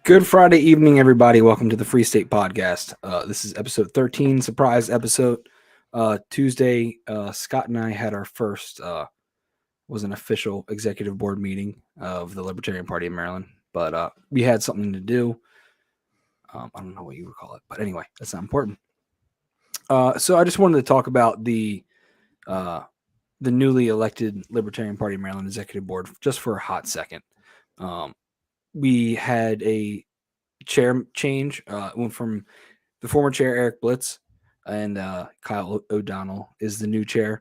Good Friday evening, everybody. Welcome to the Free State Podcast. This is episode 13, surprise episode. Tuesday, Scott and I had our first, was an official executive board meeting of the Libertarian Party of Maryland, but we had something to do. I don't know what you would call it, but anyway, that's not important. So I just wanted to talk about the newly elected Libertarian Party of Maryland Executive Board just for a hot second. We had a chair change. Went from the former chair, Eric Blitz, and Kyle O'Donnell is the new chair.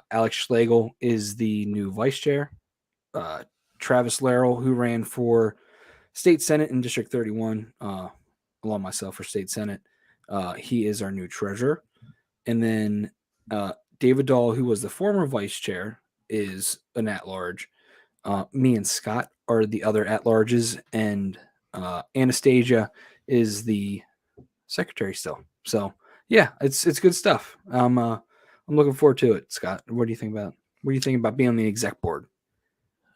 Alex Schlegel is the new vice chair. Travis Larrell, who ran for state senate in District 31, along myself for state senate, he is our new treasurer. And then David Dahl, who was the former vice chair, is an at-large. Me and Scott are the other at-larges, and Anastasia is the secretary still. So yeah, it's good stuff. I'm looking forward to it. Scott, what do you think about being on the exec board?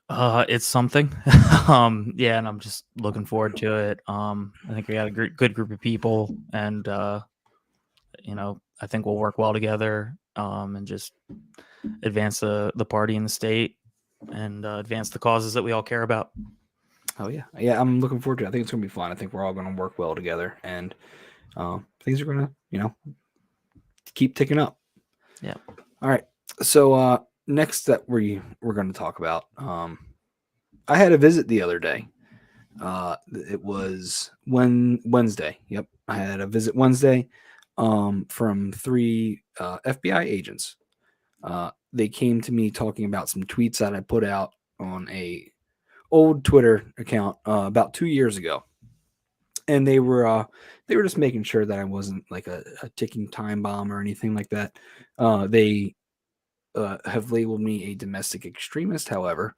It's something. Yeah, and I'm just looking forward to it. I think we got a good group of people, and I think we'll work well together, and just advance the party in the state and advance the causes that we all care about. Oh yeah, I'm looking forward to it. I think it's gonna be fun. I think we're all gonna work well together, and things are gonna, keep ticking up. Yeah. All right. So next that we're going to talk about, I had a visit the other day. It was Wednesday. Yep, I had a visit Wednesday from three FBI agents. They came to me talking about some tweets that I put out on a old Twitter account about 2 years ago, and they were just making sure that I wasn't like a ticking time bomb or anything like that. They have labeled me a domestic extremist, however,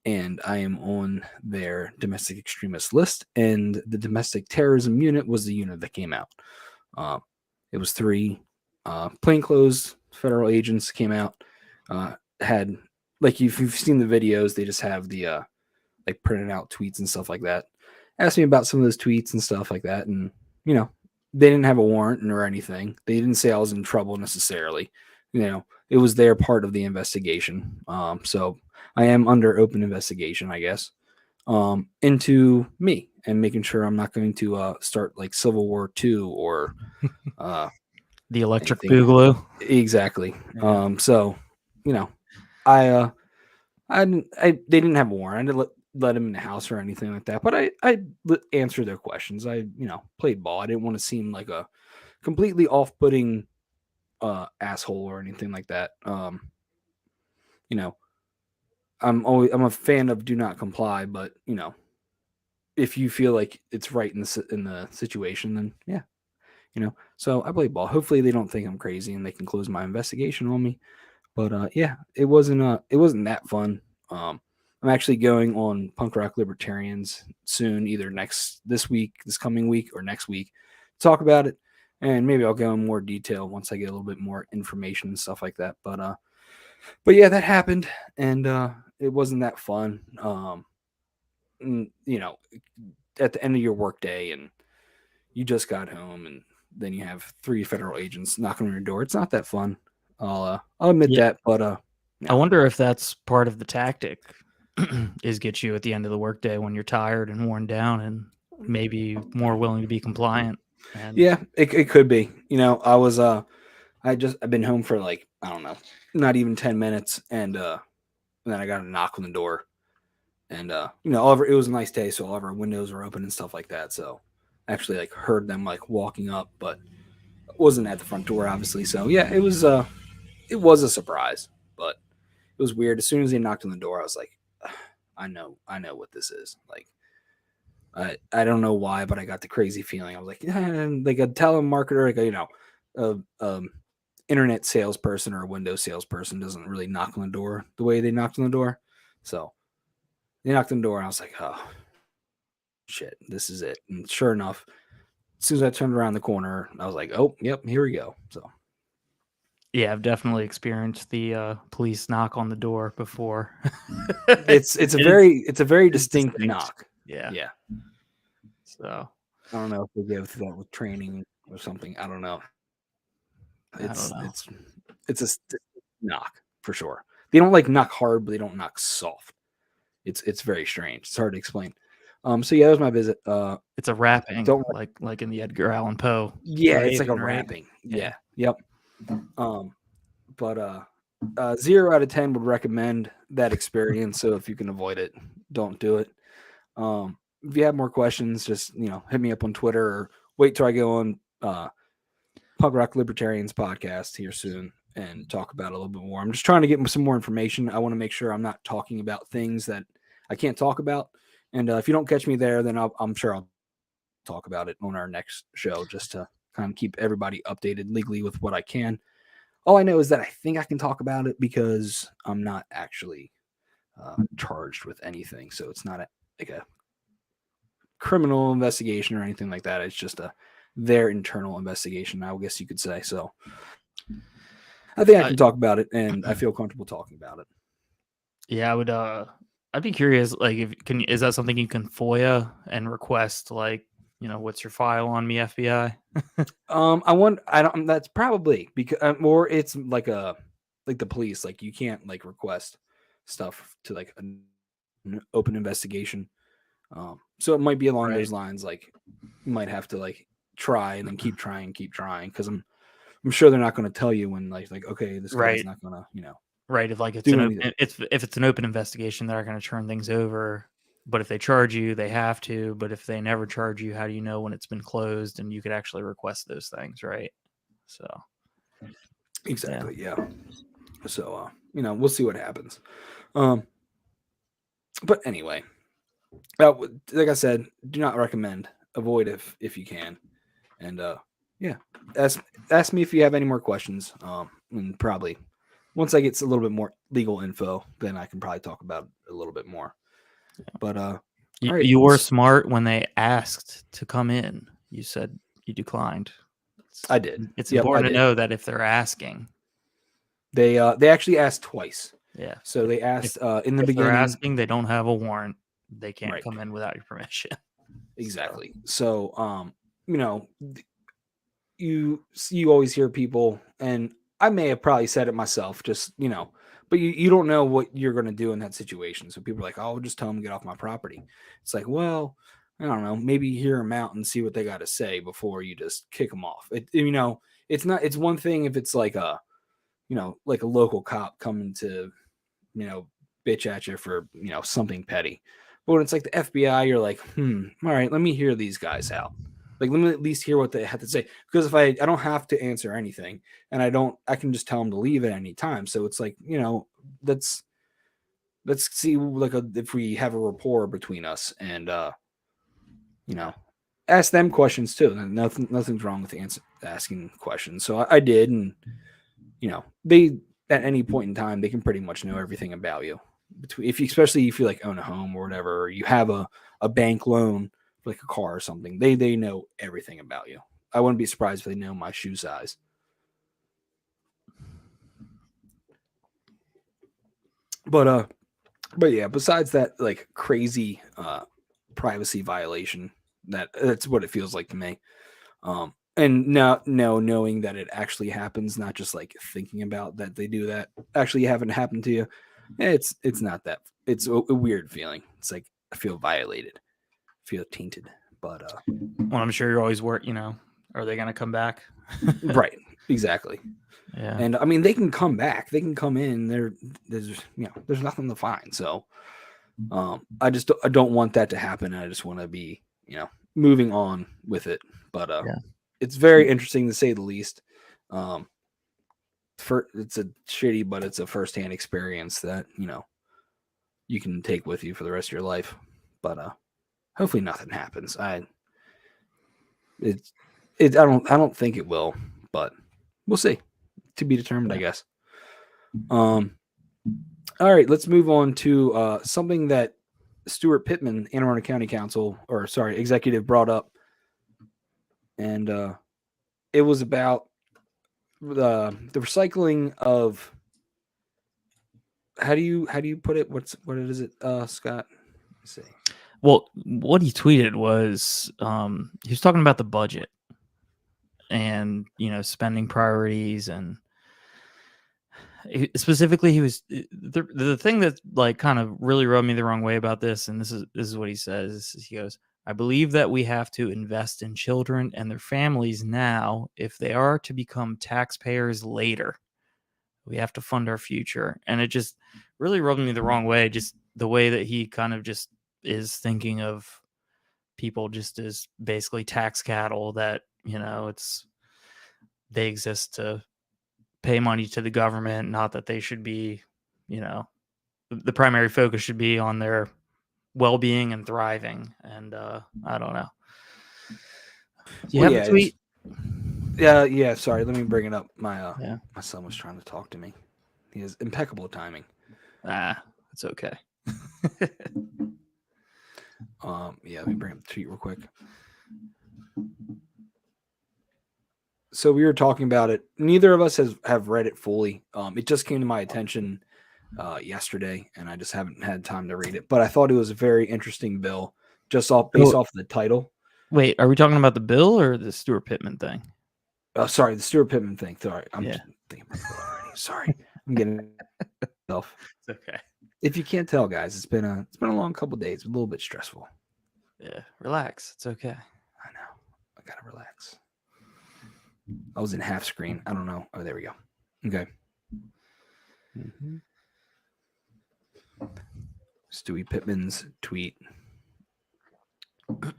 and I am on their domestic extremist list, and the domestic terrorism unit was the unit that came out. It was three plainclothes federal agents came out, had, like, if you've seen the videos, they just have the like printed out tweets and stuff like that. Asked me about some of those tweets and stuff like that, and they didn't have a warrant or anything. They didn't say I was in trouble necessarily. It was their part of the investigation. So I am under open investigation, I guess, into me and making sure I'm not going to start like Civil War II or the electric anything. boogaloo. Exactly. Yeah. So I they didn't have a warrant. I didn't let them in the house or anything like that. But I answered their questions. I played ball. I didn't want to seem like a completely off-putting asshole or anything like that. I'm a fan of do not comply, but if you feel like it's right in the situation, then yeah, So I played ball. Hopefully they don't think I'm crazy and they can close my investigation on me. But yeah, it wasn't that fun. I'm actually going on Punk Rock Libertarians soon, either this coming week, or next week, to talk about it, and maybe I'll go in more detail once I get a little bit more information and stuff like that. But yeah, that happened, and it wasn't that fun. At the end of your workday, and you just got home, and then you have three federal agents knocking on your door. It's not that fun. I'll admit that, but I wonder if that's part of the tactic, is get you at the end of the workday when you're tired and worn down and maybe more willing to be compliant. And yeah, it could be. I've been home for like, I don't know, not even 10 minutes, and then I got a knock on the door, and all of it was a nice day, so all of our windows were open and stuff like that. So I actually like heard them like walking up, but wasn't at the front door, obviously. So yeah, it was a surprise, but it was weird. As soon as they knocked on the door, I was like, I know what this is. Like, I don't know why, but I got the crazy feeling. I was like, like a telemarketer, like internet salesperson or a Windows salesperson doesn't really knock on the door the way they knocked on the door. So they knocked on the door, and I was like, oh shit, this is it. And sure enough, as soon as I turned around the corner, I was like, oh, yep, here we go. So yeah, I've definitely experienced the police knock on the door before. it's a very distinct knock. Yeah. So I don't know if they give that with training or something. I don't know. I don't It's know. it's it's a knock for sure. They don't like knock hard, but they don't knock soft. It's very strange. It's hard to explain. So yeah, that was my visit. It's a rapping, Don't like in the Edgar Allan Poe. Yeah, it's like a Raven, right? rapping. Yeah. Yep. But 0 out of 10 would recommend that experience. So if you can avoid it, don't do it. If you have more questions, just hit me up on Twitter or wait till I go on Pug Rock Libertarians podcast here soon and talk about it a little bit more. I'm just trying to get some more information. I want to make sure I'm not talking about things that I can't talk about. And if you don't catch me there, then I'm sure I'll talk about it on our next show just to kind of keep everybody updated legally with what I can. All I know is that I think I can talk about it because I'm not actually charged with anything. So it's not like a criminal investigation or anything like that. It's just their internal investigation, I guess you could say. So I think I can talk about it, and I feel comfortable talking about it. Yeah, I would. I'd be curious. Like, is that something you can FOIA and request? Like, what's your file on me, FBI? I don't. That's probably because, or it's like the police. Like you can't like request stuff to like an open investigation. So it might be along those lines. Like you might have to like try and then keep trying, because I'm sure they're not going to tell you when like okay, this guy's not going to Right. If like if it's an open investigation, they're going to turn things over. But if they charge you, they have to. But if they never charge you, how do you know when it's been closed? And you could actually request those things, right? So exactly, yeah. So we'll see what happens. But anyway, like I said, do not recommend. Avoid if you can. And yeah, ask me if you have any more questions. And probably once I get a little bit more legal info, then I can probably talk about it a little bit more. But all right, you were smart when they asked to come in. You said you declined. I did. It's important to know that if they're asking, they actually asked twice. Yeah. So they asked in the beginning. They're asking, they don't have a warrant. They can't come in without your permission. Exactly. So you always hear people, and I may have probably said it myself, just but you don't know what you're going to do in that situation. So people are like, "Oh, just tell them to get off my property." It's like, well, I don't know, maybe hear them out and see what they got to say before you just kick them off. It's not. It's one thing if it's like a like a local cop coming to bitch at you for something petty, but when it's like the FBI, you're like, all right, let me hear these guys out. Like, let me at least hear what they have to say. Because if I don't have to answer anything, and I can just tell them to leave at any time. So it's like, let's see like if we have a rapport between us, and ask them questions too. And nothing's wrong with asking questions. So I did, and they at any point in time they can pretty much know everything about you. Especially if you like own a home or whatever, or you have a bank loan like a car or something, they know everything about you. I wouldn't be surprised if they know my shoe size. But yeah, besides that like crazy privacy violation, that's what it feels like to me. And knowing that it actually happens, not just like thinking about that they do that actually haven't happened to you. It's not that. It's a weird feeling. It's like I feel violated, feel tainted. But well, I'm sure you're always are they gonna come back? Right, exactly. Yeah. And I mean, they can come back. They can come in. There's nothing to find. So I don't want that to happen. I just want to be moving on with it. But it's very interesting to say the least. It's a shitty, but it's a firsthand experience that you can take with you for the rest of your life. But hopefully nothing happens. I don't think it will, but we'll see. To be determined, I guess. All right, let's move on to something that Stuart Pittman, Anne Arundel County Council, executive, brought up, and it was about the recycling of. How do you put it? What is it, Scott? Let's see. Well, what he tweeted was he was talking about the budget and spending priorities, and specifically he was the thing that like kind of really rubbed me the wrong way about this, and this is what he says. He goes, I believe that we have to invest in children and their families now if they are to become taxpayers later. We have to fund our future. And it just really rubbed me the wrong way, just the way that he kind of just is thinking of people just as basically tax cattle that, they exist to pay money to the government, not that they should be, the primary focus should be on their well-being and thriving. And I don't know. Do you Well, have a tweet? Yeah. Sorry, let me bring it up. My Yeah. son was trying to talk to me. He has impeccable timing. It's okay. Yeah, let me bring up the tweet real quick. So we were talking about it. Neither of us have read it fully. It just came to my attention yesterday, and I just haven't had time to read it. But I thought it was a very interesting bill, just based off of the title. Wait, are we talking about the bill or the Stuart Pittman thing? Sorry, the Stuart Pittman thing. Sorry, I'm Yeah. just thinking about it already. Sorry, I'm getting myself. It's okay. If you can't tell, guys, it's been a long couple days, a little bit stressful. Yeah, relax. It's okay. I know. I gotta relax. I was in half screen. I don't know. Oh, there we go. Okay. Mm-hmm. Stewie Pittman's tweet. Do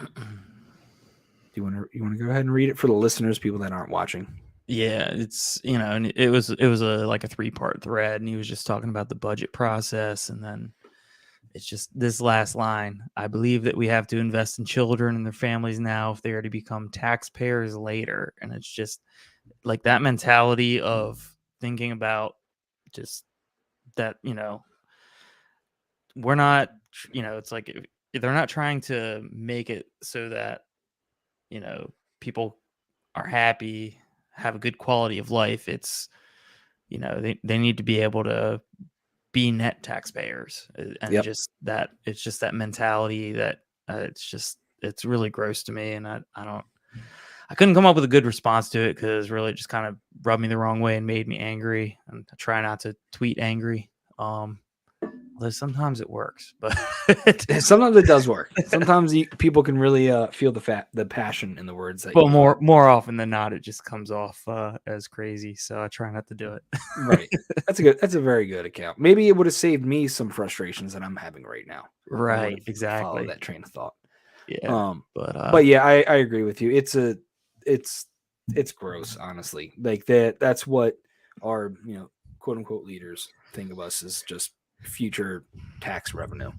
you want to go ahead and read it for the listeners, people that aren't watching? Yeah, it's and it was a like a 3-part thread, and he was just talking about the budget process, and then it's just this last line. I believe that we have to invest in children and their families now if they are to become taxpayers later. And it's just like that mentality of thinking about just that, we're not, it's like if they're not trying to make it so that, people are happy, have a good quality of life. It's, they need to be able to be net taxpayers, and Yep. it's just that mentality that it's really gross to me, and I couldn't come up with a good response to it because really just kind of rubbed me the wrong way and made me angry, and I try not to tweet angry, although sometimes it works, but sometimes it does work. Sometimes people can really feel the passion in the words that. But more often than not, it just comes off as crazy. So I try not to do it. Right. That's a very good account. Maybe it would have saved me some frustrations that I'm having right now. Right. Exactly. Follow that train of thought. Yeah. But yeah, I agree with you. It's gross, honestly. Like that's what our quote unquote leaders think of us as, just future tax revenue.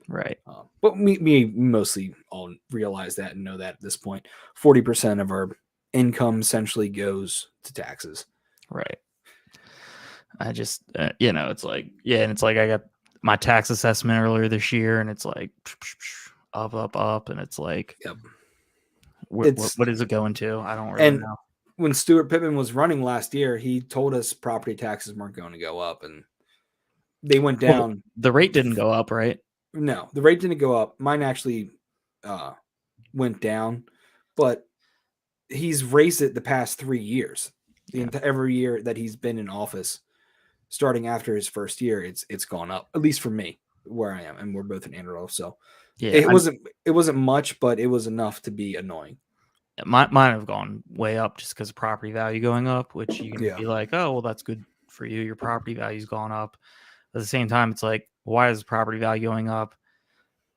Right. But we mostly all realize that and know that at this point, 40% of our income essentially goes to taxes. Right. I just, it's like, and it's like I got my tax assessment earlier this year, and it's like up, and it's like, yep. What is it going to? I don't really know. When Stuart Pittman was running last year, he told us property taxes weren't going to go up, and they went down. Well, the rate didn't go up, right? No, the rate didn't go up. Mine actually went down, but he's raised it the past 3 years. Every year that he's been in office, starting after his first year, it's gone up. At least for me, where I am, and we're both in Anne Arundel, so yeah, it wasn't much, but it was enough to be annoying. Mine have gone way up just because of property value going up, which you can be like, oh, well, that's good for you. Your property value's gone up. At the same time, it's like, why is property value going up?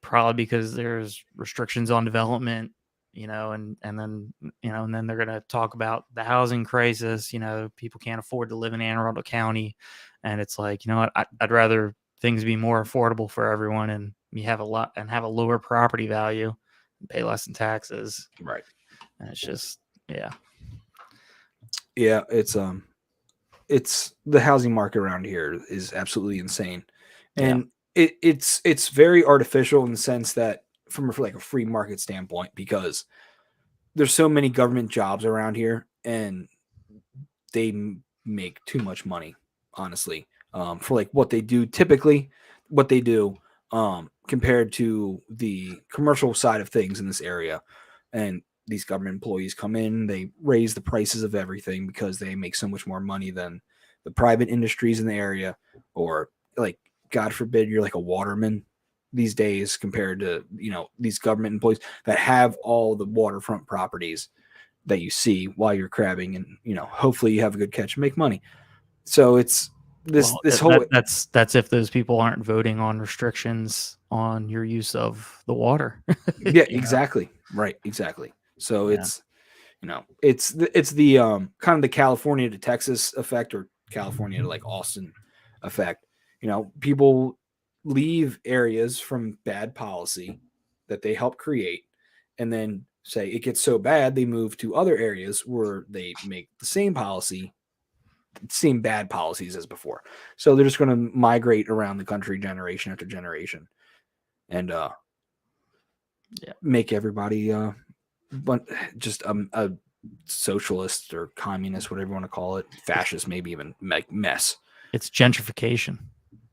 Probably because there's restrictions on development, and then they're going to talk about the housing crisis. People can't afford to live in Anne Arundel County. And it's like, I'd rather things be more affordable for everyone, and you have a lower property value and pay less in taxes. Right. And it's just, yeah. Yeah. It's the housing market around here is absolutely insane. And it's very artificial in the sense that from like a free market standpoint, because there's so many government jobs around here and they make too much money, honestly, for like what they do. Typically what they do compared to the commercial side of things in this area. And these government employees come in, they raise the prices of everything because they make so much more money than the private industries in the area. Or, like, God forbid, you're like a waterman these days compared to, these government employees that have all the waterfront properties that you see while you're crabbing, and, hopefully you have a good catch and make money. So it's this whole that's if those people aren't voting on restrictions on your use of the water. yeah, exactly. Right, exactly. So Yeah. it's the kind of the California to Texas effect, or California to like Austin effect. People leave areas from bad policy that they help create, and then say it gets so bad they move to other areas where they make the same bad policies as before. So they're just going to migrate around the country generation after generation, and make everybody but just a socialist or communist, whatever you want to call it, fascist, maybe even mess. It's gentrification.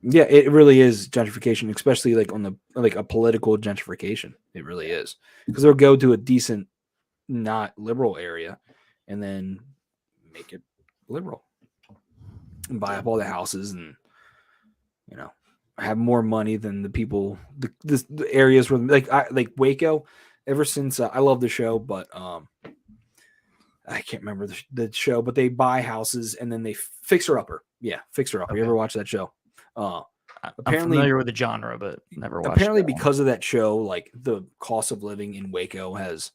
Yeah, it really is gentrification, especially like on a political gentrification. It really is, because they'll go to a decent, not liberal area, and then make it liberal and buy up all the houses, and have more money than the people. The areas where like Waco. Ever since I love the show, but I can't remember the show, but they buy houses and then they Fixer Upper. Yeah, Fixer Upper. Okay. You ever watch that show? I'm familiar with the genre, but never watched. Apparently, because of that show, like the cost of living in Waco has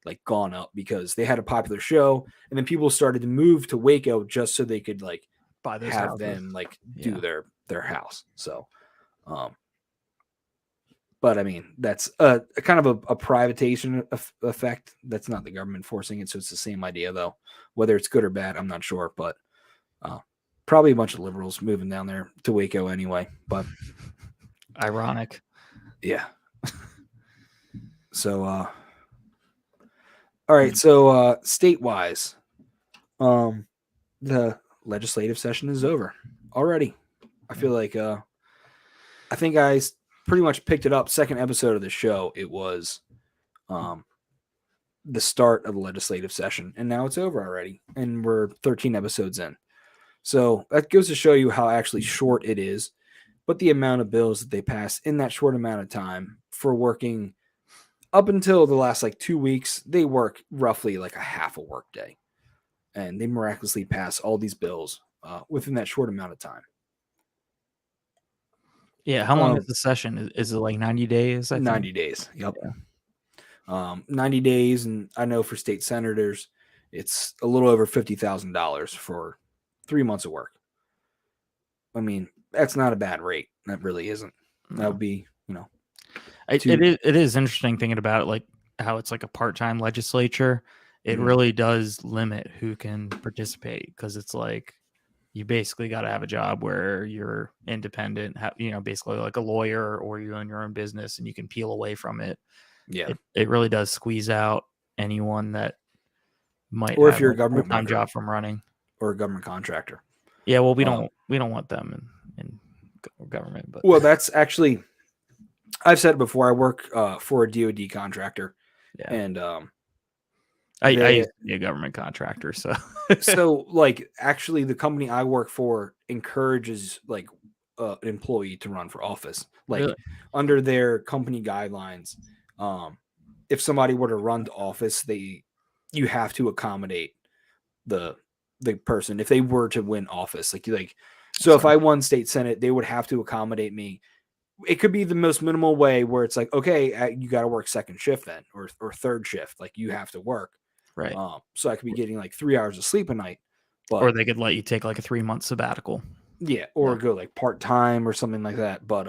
like gone up because they had a popular show, and then people started to move to Waco just so they could like buy those have houses. them like do their house. So, but I mean, that's a kind of a privatization effect. That's not the government forcing it, so it's the same idea though. Whether it's good or bad, I'm not sure, but probably a bunch of liberals moving down there to Waco anyway. But ironic, yeah. So, all right. So, state-wise, the legislative session is over already. I feel like I think I pretty much picked it up. Second episode of the show, it was the start of the legislative session, and now it's over already, and we're 13 episodes in. So that goes to show you how actually short it is, but the amount of bills that they pass in that short amount of time for working up until the last like 2 weeks, they work roughly like a half a work day, and they miraculously pass all these bills within that short amount of time. Yeah. How long is the session? Is it like 90 days? 90 days. Yep. Yeah. 90 days. And I know for state senators, it's a little over $50,000 for 3 months of work. I mean, that's not a bad rate. That really isn't. That would be, it is interesting thinking about it, like how it's like a part-time legislature. It really does limit who can participate, because it's like you basically got to have a job where you're independent, basically like a lawyer, or you own your own business and you can peel away from it. Yeah. It really does squeeze out anyone that might or have if you're a a government full-time job from running, or a government contractor. Yeah, well, we don't want them in government, but well, that's actually, I've said it before. I work for a DoD contractor, and I used to be a government contractor, so so like actually the company I work for encourages like an employee to run for office, like really? Under their company guidelines. If somebody were to run to office, you have to accommodate the person if they were to win office. So if I won state senate, they would have to accommodate me. It could be the most minimal way where it's like, okay, you got to work second shift then, or third shift. Like you have to work. Right. So I could be getting like 3 hours of sleep a night. Or they could let you take like a 3-month sabbatical. Yeah. Or go like part-time or something like that. But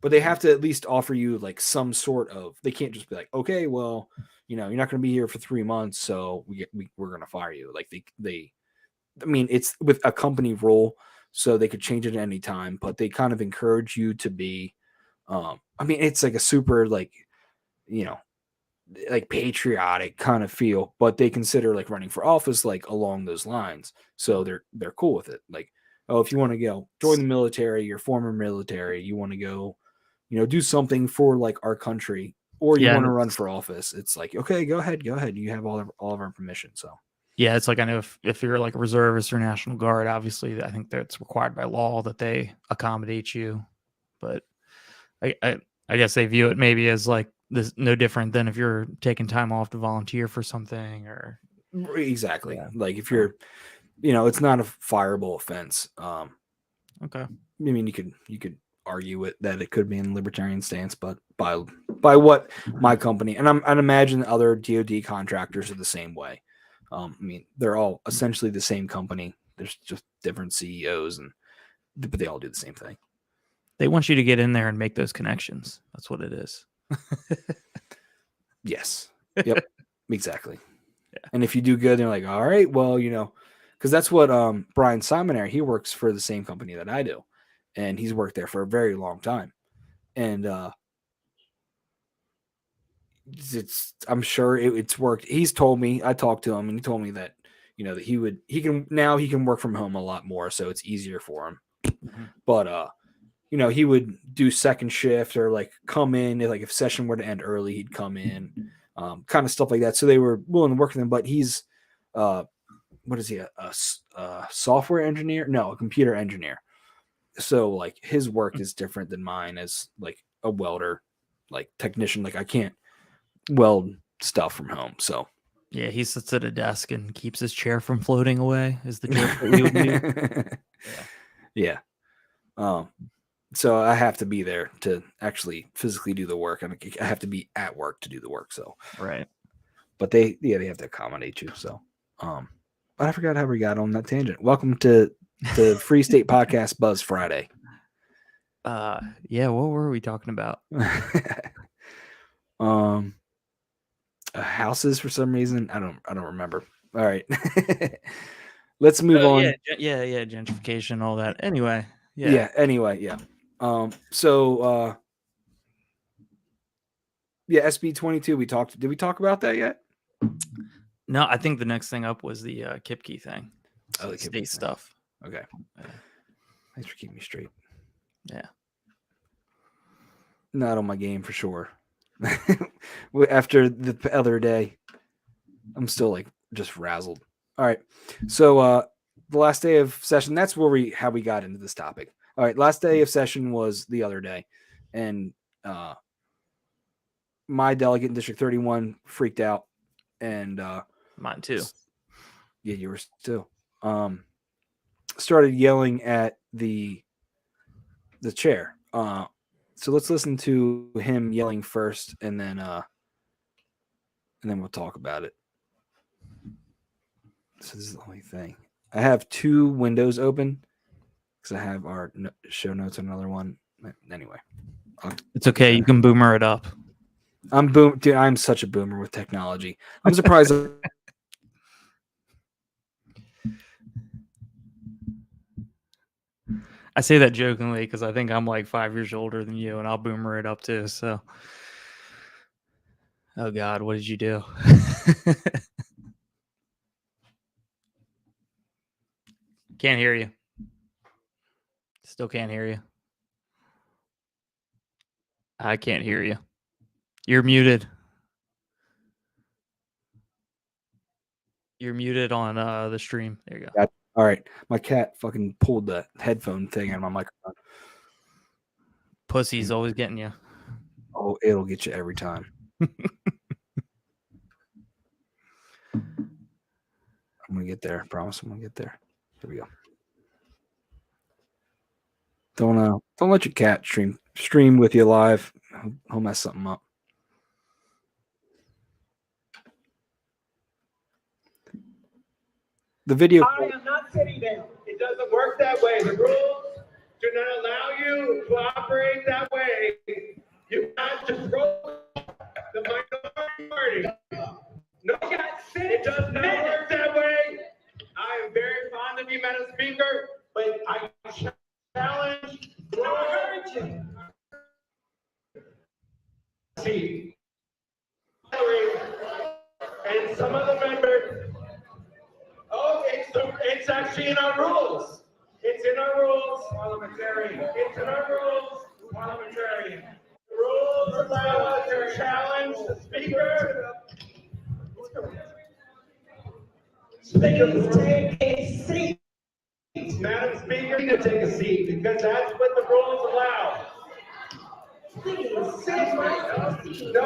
they have to at least offer you like some sort of, they can't just be like, okay, well, you're not going to be here for 3 months, so we're going to fire you. Like I mean, it's with a company role, so they could change it at any time, but they kind of encourage you to be, I mean, it's like a super like patriotic kind of feel, but they consider like running for office like along those lines. So they're cool with it. Like, oh, if you want to go join the military, you're former military, you want to go, do something for like our country, or you Yeah, want to and run for office, it's like, okay, go ahead. You have all of our permission. So yeah, it's like I know if you're like a reservist or National Guard, obviously I think that's required by law that they accommodate you. But I guess they view it maybe as like this no different than if you're taking time off to volunteer for something or exactly, yeah. like if you're, it's not a fireable offense. Okay. I mean, you could argue it that it could be in libertarian stance, but by what my company, and I'd imagine other DoD contractors are the same way. I mean, they're all essentially the same company. There's just different CEOs, but they all do the same thing. They want you to get in there and make those connections. That's what it is. Yes. Yep. Exactly. Yeah. And if you do good, they're like, all right, well, because that's what Brian Simonary, he works for the same company that I do, and he's worked there for a very long time, and I'm sure it's worked. He's told me, I talked to him, and he told me that that he can work from home a lot more, so it's easier for him. Mm-hmm. But he would do second shift or like come in, like if session were to end early, he'd come in, kind of stuff like that. So they were willing to work with him, but he's what is he, a software engineer? No, a computer engineer. So like his work is different than mine as like a welder, like technician. Like I can't weld stuff from home. So yeah, he sits at a desk and keeps his chair from floating away is the joke that we would do. Yeah. So I have to be there to actually physically do the work. I have to be at work to do the work. So right. But they have to accommodate you. So but I forgot how we got on that tangent. Welcome to the Free State Podcast Buzz Friday. Yeah, what were we talking about? Houses for some reason. I don't remember. All right. Let's move on. Yeah, gentrification, all that. Anyway, anyway. So SB 22 did we talk about that yet? No, I think the next thing up was the Kipke thing. Oh, the state stuff. Okay. Thanks for keeping me straight. Yeah. Not on my game for sure. After the other day, I'm still like just razzled. All right. So the last day of session, that's how we got into this topic. All right, last day of session was the other day, and my delegate in District 31 freaked out, and mine too. Yeah, yours too. Started yelling at the chair. So let's listen to him yelling first, and then we'll talk about it. So this is the only thing. I have two windows open because I have our show notes on another one. Anyway, it's okay. You can boomer it up. Dude, I'm such a boomer with technology. I'm surprised. I say that jokingly because I think I'm like 5 years older than you, and I'll boomer it up too. So, oh God, what did you do? Can't hear you. Still can't hear you. I can't hear you. You're muted. You're muted on the stream. There you go. All right. My cat fucking pulled the headphone thing out of my microphone. Pussy's always getting you. Oh, it'll get you every time. I'm going to get there. I promise I'm going to get there. Here we go. Don't let your cat stream with you live. He'll mess something up. The video. I am not sitting down. It doesn't work that way. The rules do not allow you to operate that way. You have to throw the minority party. No, it does not work that way. I am very fond of you, Madam Speaker, but I challenge and some of the members. Oh, it's actually in our rules. It's in our rules, parliamentarian. It's in our rules. Parliamentarian. The rules allow us to challenge the speaker. Please take a seat. Madam Speaker, you can take a seat because that's what the rules allow. Please, sit right. No.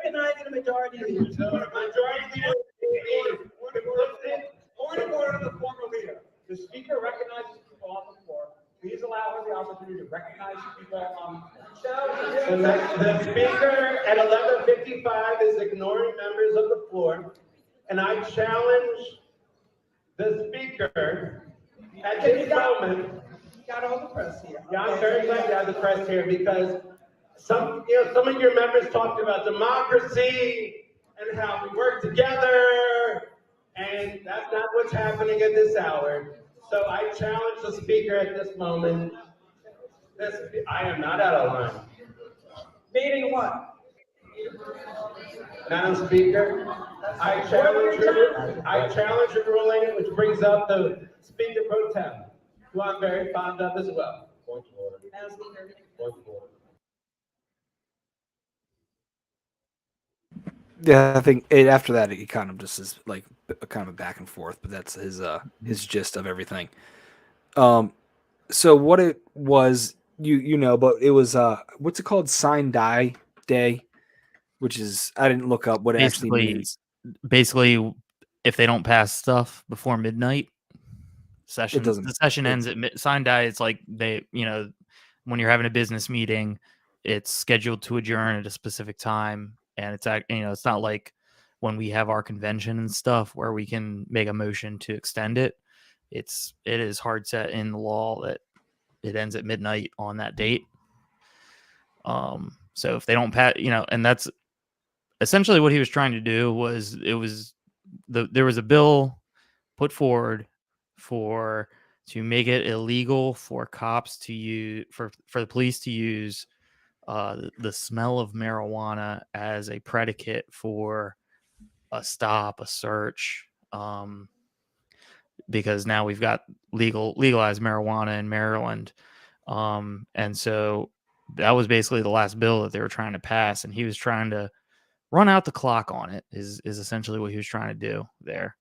Recognizing the majority leader. Majority leader. Point of order to the former leader. The speaker recognizes people on the floor. Please allow her the opportunity to recognize people on The speaker at 11:55 is ignoring members of the floor, and I challenge the speaker at this moment. You got all the press here. Yeah, I'm very glad to have the press here because some of your members talked about democracy and how we work together, and that's not what's happening at this hour. So I challenge the speaker at this moment. I am not out of line. Meeting what? Madam Speaker, I challenge your ruling, which brings up the Speaker Pro Tem, who I'm very fond of as well. Point of order. Madam Speaker. Point of order. Yeah, I think after that he kind of just is like kind of a back and forth, but that's his gist of everything. So what it was, you know, but it was what's it called? Sign Die Day, which is I didn't look up what it actually means. Basically, if they don't pass stuff before midnight, the session ends at sign die. It's like they, you know, when you're having a business meeting, it's scheduled to adjourn at a specific time, and it's it's not like when we have our convention and stuff where we can make a motion to extend it. It is hard set in the law that it ends at midnight on that date. So if they don't pass, and that's essentially what he was trying to do. There was a bill put forward to make it illegal for cops to use for the police to use the smell of marijuana as a predicate for a stop, a search, because now we've got legalized marijuana in Maryland, and so that was basically the last bill that they were trying to pass, and he was trying to run out the clock on it. Is essentially what he was trying to do there.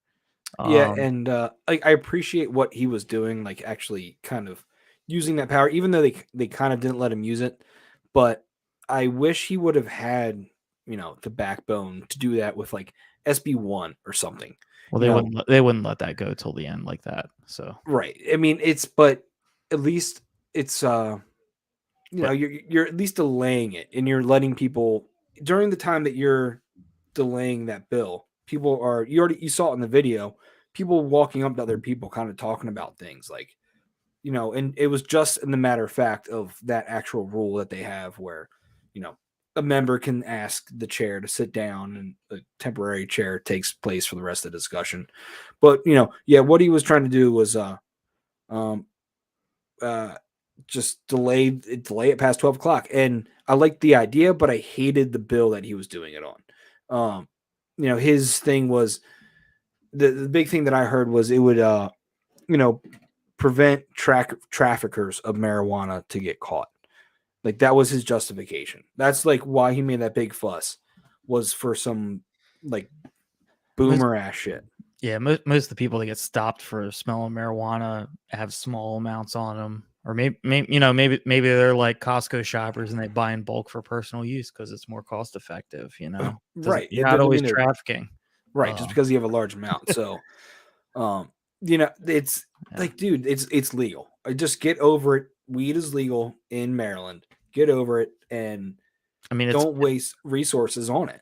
Yeah, and I appreciate what he was doing, like actually kind of using that power, even though they kind of didn't let him use it. But I wish he would have had, the backbone to do that with like SB1 or something. Well, they wouldn't let that go till the end like that. So right. I mean, but at least it's you're at least delaying it, and you're letting people during the time that you're delaying that bill. People are you saw it in the video. People walking up to other people, kind of talking about things like, and it was just in the matter of fact of that actual rule that they have where, a member can ask the chair to sit down and a temporary chair takes place for the rest of the discussion. But, what he was trying to do was just delay it past 12 o'clock. And I liked the idea, but I hated the bill that he was doing it on. His thing was the big thing that I heard was it would, prevent traffickers of marijuana to get caught. Like that was his justification. That's like why he made that big fuss, was for some like boomer ass shit. Yeah, most of the people that get stopped for smelling marijuana have small amounts on them, or maybe they're like Costco shoppers and they buy in bulk for personal use because it's more cost effective. Right? You're not always trafficking, right? Just because you have a large amount. So, it's like, dude, it's legal. Just get over it. Weed is legal in Maryland. Get over it, and don't waste resources on it.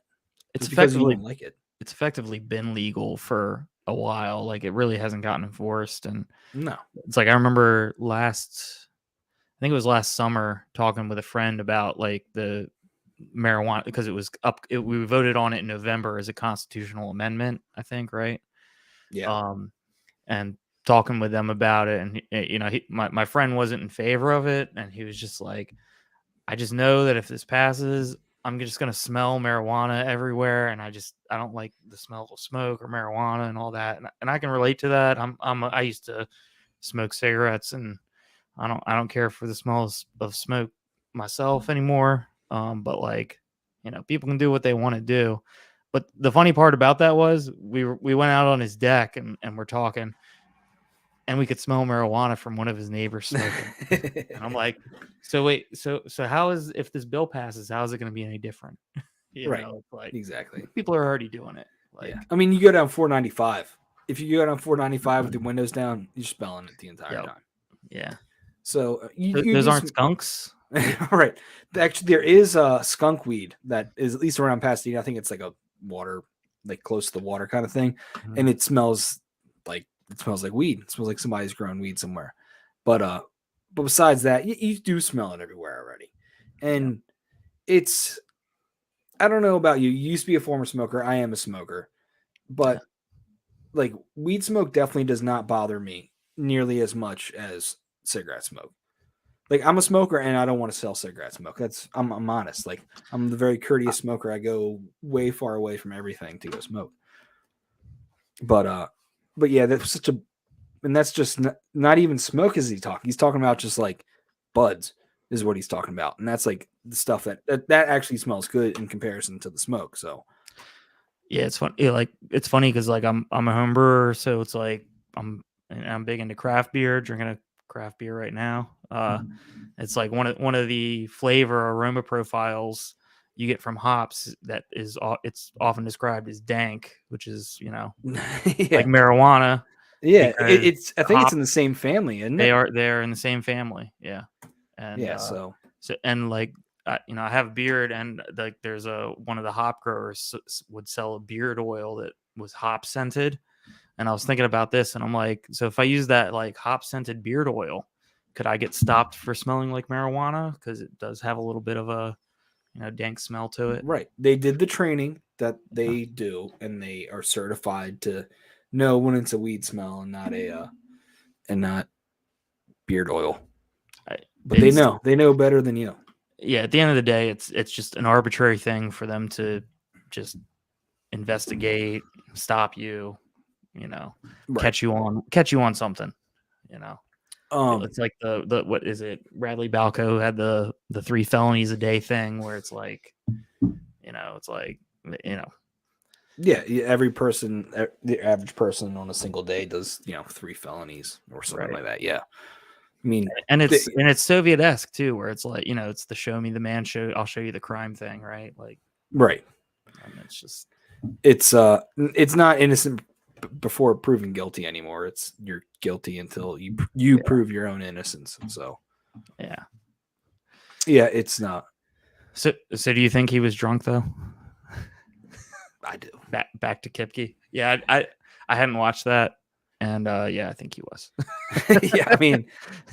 It's because effectively you don't like it. It's effectively been legal for a while. Like it really hasn't gotten enforced, and no, it's like I remember I think it was last summer, talking with a friend about like the marijuana because it was up. We voted on it in November as a constitutional amendment, I think, right? Yeah. And talking with them about it, and my friend wasn't in favor of it, and he was just like, I just know that if this passes, I'm just gonna smell marijuana everywhere, and I don't like the smell of smoke or marijuana and all that, and I can relate to that. I used to smoke cigarettes, and I don't care for the smell of smoke myself anymore. But like, people can do what they want to do. But the funny part about that was we went out on his deck and we're talking, and we could smell marijuana from one of his neighbors smoking. And I'm like, so wait, so how is, if this bill passes, how is it going to be any different? Right. It's like Exactly. people are already doing it. Like, Yeah. I mean, you go down 495. If you go down 495 with the windows down, you're smelling it the entire Yep. time. yeah, So those aren't skunks. Right. Actually, there is a skunk weed that is at least around Pasadena. I think it's like a water, like close to the water kind of thing, and it smells like weed. It smells like somebody's growing weed somewhere. But besides that, you do smell it everywhere already, and it's. I don't know about you. You used to be a former smoker. I am a smoker, but like weed smoke definitely does not bother me nearly as much as cigarette smoke. Like I'm a smoker and I don't want to sell cigarette smoke. I'm honest. Like I'm the very courteous smoker. I go way far away from everything to go smoke. But yeah, that's just not even smoke as he talking. He's talking about just like buds is what he's talking about. And that's like the stuff that actually smells good in comparison to the smoke. So Yeah, it's fun. It's funny because like I'm a home brewer, so it's like I'm big into craft beer, drinking a craft beer right now. It's like one of the flavor aroma profiles you get from hops that is it's often described as dank, which is like marijuana. Yeah, because I think it's in the same family, isn't it? They're in the same family. Yeah, and Yeah, so and like. I have a beard, and like there's one of the hop growers would sell a beard oil that was hop scented, and I was thinking about this, and I'm like, so if I use that like hop scented beard oil, could I get stopped for smelling like marijuana? Because it does have a little bit of a dank smell to it. Right. They did the training that they do, and they are certified to know when it's a weed smell and not beard oil. But they know better than you. Yeah, at the end of the day, it's just an arbitrary thing for them to just investigate, stop you, Right. catch you on something, It's like the what is it? Radley Balco had the 3 felonies a day thing, where it's like, it's like, Yeah, every person, the average person on a single day does 3 felonies or something like that. Yeah. I mean, and it's Soviet-esque too, where it's like, it's the show me the man, I'll show you the crime thing, right? Like, right. And it's just it's not innocent before proven guilty anymore. It's you're guilty until you prove your own innocence. And so yeah, it's not. So do you think he was drunk though? I do. Back to Kipke. Yeah, I hadn't watched that. And I think he was. Yeah, I mean,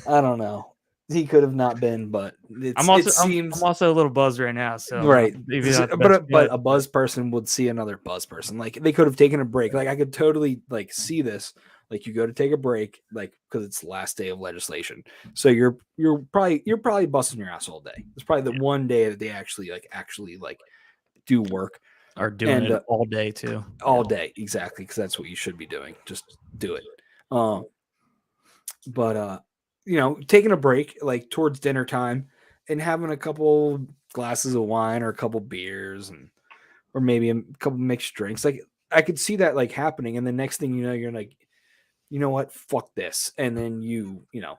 I don't know. He could have not been, but I'm also a little buzzed right now. So right, but a buzz person would see another buzz person. Like they could have taken a break. Like I could totally like see this. Like you go to take a break, like because it's the last day of legislation. So you're probably busting your ass all day. It's probably the one day that they actually do work. Are doing it all day too. All day, exactly, because that's what you should be doing. Just do it. But taking a break like towards dinner time and having a couple glasses of wine or a couple beers or maybe a couple mixed drinks. Like I could see that like happening, and the next thing you know, you're like, you know what, fuck this, and then I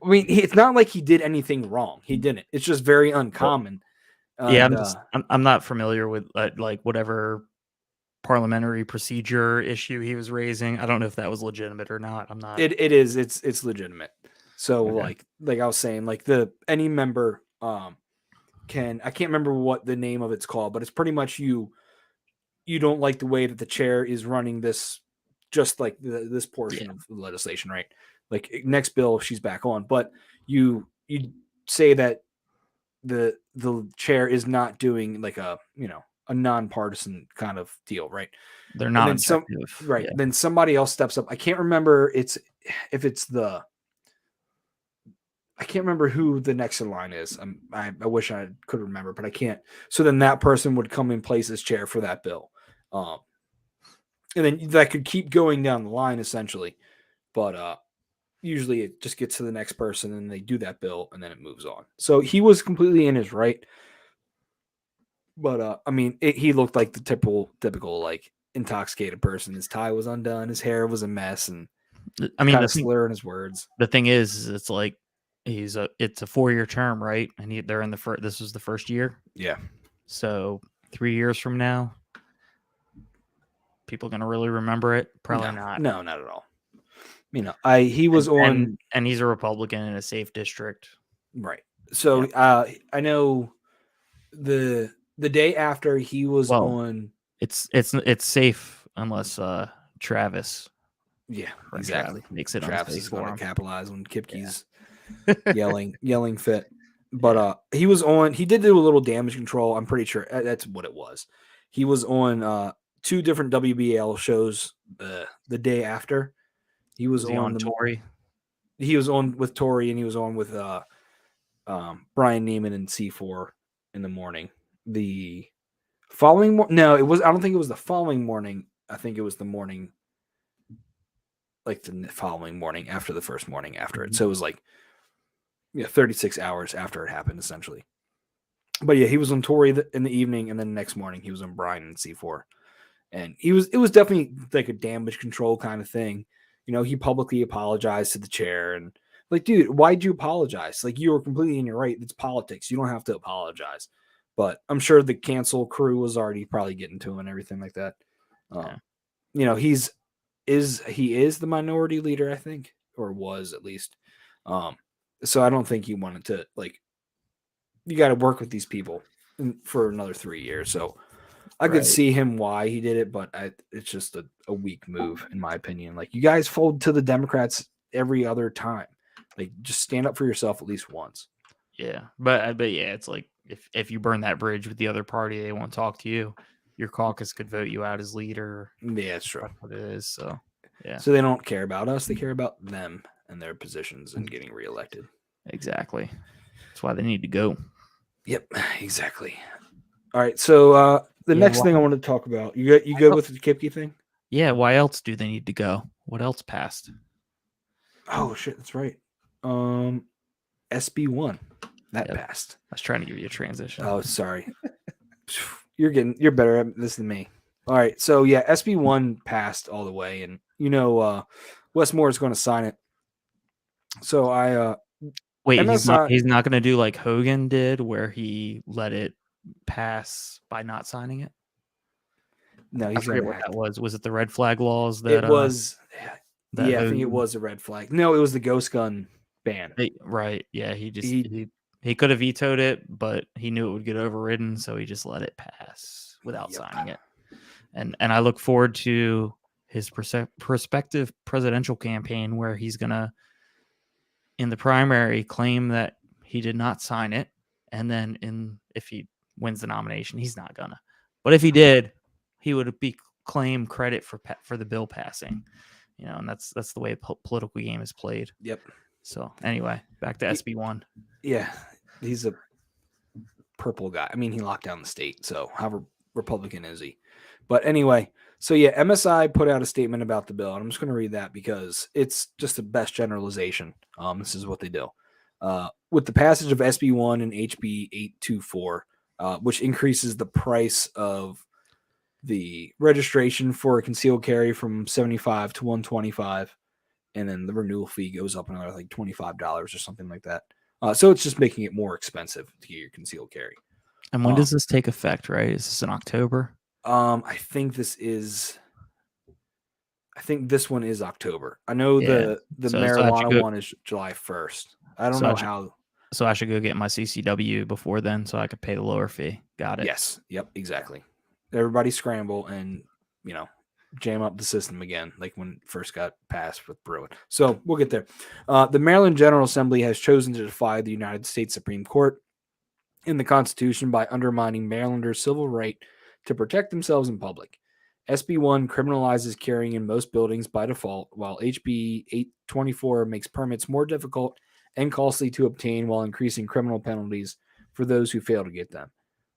mean, it's not like he did anything wrong. He didn't. It's just very uncommon. Yeah, I'm not familiar with like whatever parliamentary procedure issue he was raising. I don't know if that was legitimate or not. I'm not. It is. It's legitimate. So okay. like I was saying, like any member I can't remember what the name of it's called, but it's pretty much you don't like the way that the chair is running this, just like this portion of the legislation, right? Like next bill, she's back on, but you say that the chair is not doing like a nonpartisan kind of deal, right? They're not objective. Right. Yeah. Then somebody else steps up. I can't remember I can't remember who the next in line is. I wish I could remember, but I can't. So then that person would come and place his chair for that bill. And then that could keep going down the line essentially. But usually it just gets to the next person and they do that bill and then it moves on. So he was completely in his right. But I mean, he looked like the typical like intoxicated person. His tie was undone, his hair was a mess, and I mean, kind the of thing, slurring his words. the thing is it's like it's a 4-year term, right? And they're in the first. This was the first year, Yeah, so 3 years from now, people gonna really remember it? Probably not. No, not at all. You know, he was and he's a Republican in a safe district. right. So Yeah. I know the day after he was Well, on. It's safe unless Travis Yeah, Friend exactly. Travis makes it Travis unsafe is for going him. to capitalize when Kipke's yelling fit. But he was on. He did do a little damage control. I'm pretty sure that's what it was. He was on 2 different WBL shows the day after. He was he on the Tory? He was on with Tori, and he was on with Brian Neiman and C4 in the morning. The following no, it was. I don't think it was the following morning. I think it was the morning, like the following morning after the first morning after it. So it was like 36 hours after it happened, essentially. But yeah, he was on Tory in the evening, and then the next morning he was on Brian and C4, and it was definitely like a damage control kind of thing. You know, he publicly apologized to the chair, and like, dude, why'd you apologize? Like, you were completely in your right. It's politics. You don't have to apologize. But I'm sure the cancel crew was already probably getting to him and everything like that. Yeah. You know, he is the minority leader, I think, or was at least. So I don't think he wanted to like. You got to work with these people for another 3 years. So I could see him why he did it, but it's just a weak move in my opinion. Like, you guys fold to the Democrats every other time. Like, just stand up for yourself at least once. Yeah, but yeah, it's like if you burn that bridge with the other party, they won't talk to you. Your caucus could vote you out as leader. Yeah, it's true. That's what it is. So yeah, So they don't care about us; they care about them and their positions and getting reelected. exactly. That's why they need to go. Yep, exactly. All right, so the next thing I want to talk about, you good with the Kipke thing? Yeah, why else do they need to go? What else passed? Oh shit, that's right. SB1 that passed. I was trying to give you a transition. Oh, sorry. You're better at this than me. All right, so yeah, SB1 passed all the way, and Wes Moore is going to sign it. So Wait, MSI he's not going to do like Hogan did, where he let it pass by not signing it. No, I he's forget going what to. that was. Was it the red flag laws that It was. that Yeah, I think it was a red flag. No, it was the ghost gun ban. Right. Yeah, he could have vetoed it, but he knew it would get overridden, so he just let it pass without signing it. And I look forward to his prospective presidential campaign, where he's gonna, in the primary, claim that he did not sign it, and then if he wins the nomination, he's not gonna. But if he did, he would claim credit for the bill passing. You know, and that's the way the political game is played. Yep. So anyway, back to SB1. Yeah, he's a purple guy. I mean, he locked down the state, so how Republican is he? But anyway, so yeah, MSI put out a statement about the bill, and I'm just going to read that because it's just the best generalization. This is what they do. With the passage of SB1 and HB 824, which increases the price of the registration for a concealed carry from $75 to $125, and then the renewal fee goes up another like $25 or something like that. So it's just making it more expensive to get your concealed carry. And when does this take effect? Right? Is this in October? I think this one is October. I know the marijuana one is July 1st. I don't know how. So I should go get my CCW before then, so I could pay the lower fee. Got it. Yes. Yep. Exactly. Everybody scramble and jam up the system again, like when it first got passed with Bruin. So we'll get there. The Maryland General Assembly has chosen to defy the United States Supreme Court in the Constitution by undermining Marylanders' civil right to protect themselves in public. SB1 criminalizes carrying in most buildings by default, while HB 824 makes permits more difficult and costly to obtain while increasing criminal penalties for those who fail to get them.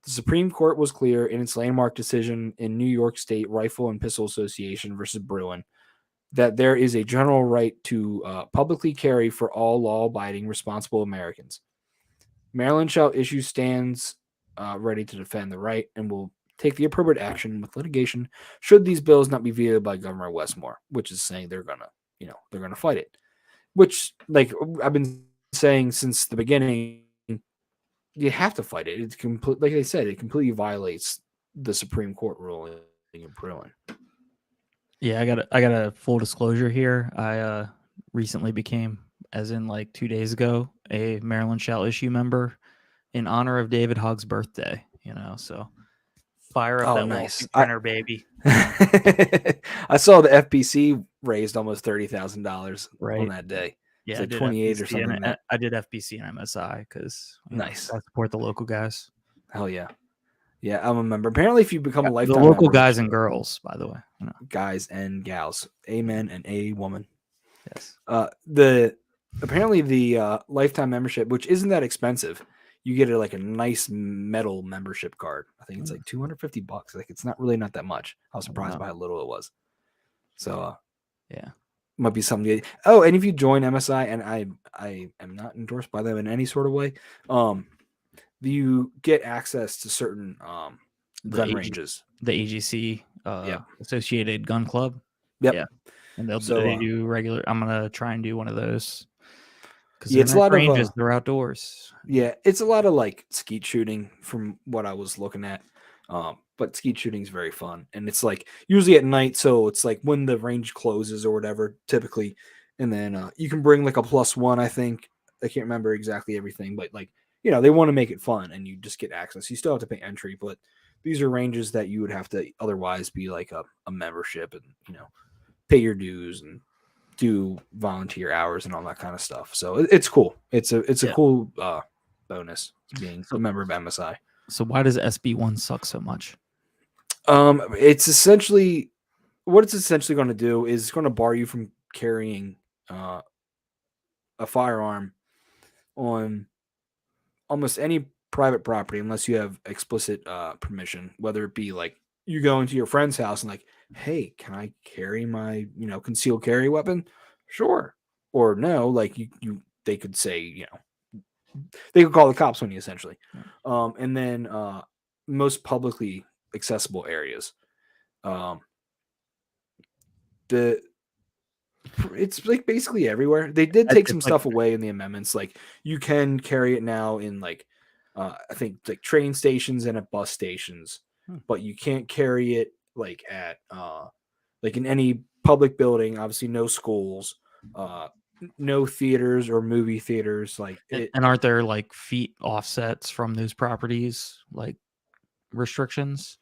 The Supreme Court was clear in its landmark decision in New York State Rifle and Pistol Association versus Bruin that there is a general right to publicly carry for all law-abiding, responsible Americans. Maryland shall issue stands ready to defend the right and will take the appropriate action with litigation should these bills not be vetoed by Governor Westmore, which is saying they're gonna fight it. Which, like I've been saying since the beginning, you have to fight it. It's complete, like I said, it completely violates the Supreme Court ruling in Bruin. Yeah, I got a full disclosure here. I recently became, as in like 2 days ago, a Maryland Shall Issue member in honor of David Hogg's birthday. So fire up Oh, that nice. lawsuit printer, baby. I saw the FBC raised almost $30,000 Right. on that day. Yeah, It's like I did 28 or FBC something. and I did FBC and MSI because Nice. I support the local guys. Hell yeah. Yeah, I'm a member. Apparently, if you become a The lifetime local member, guys and girls, by the way. guys and gals, amen and a woman. Yes. Apparently the lifetime membership, which isn't that expensive, you get like a nice metal membership card. I think it's like $250. Like it's not that much. I was surprised by how little it was. So yeah, might be something. Oh, and if you join MSI, and I am not endorsed by them in any sort of way, you get access to certain gun ranges. The AGC Associated Gun Club. Yep. Yeah. And they So, do regular. I'm gonna try and do one of those because Yeah, it's a lot of, ranges. They're outdoors. Yeah, it's a lot of like skeet shooting from what I was looking at. But skeet shooting is very fun, and it's like usually at night, so it's like when the range closes or whatever, typically, and then you can bring like a +1. I think I can't remember exactly everything, but like they want to make it fun, and you just get access. You still have to pay entry, but these are ranges that you would have to otherwise be like a membership, and pay your dues and do volunteer hours and all that kind of stuff. So it's cool. It's a cool bonus being a member of MSI. So why does SB1 suck so much? It's essentially going to do is it's going to bar you from carrying a firearm on almost any private property unless you have explicit permission, whether it be like you go into your friend's house and like, hey, can I carry my concealed carry weapon? Sure. Or no, like they could say they could call the cops on you essentially. And then most publicly accessible areas, it's like basically everywhere. They did take some stuff away in the amendments, like you can carry it now in like I think like train stations and at bus stations, but you can't carry it like at like in any public building. Obviously no schools, no theaters or movie theaters. Like and aren't there like feet offsets from those properties, like restrictions?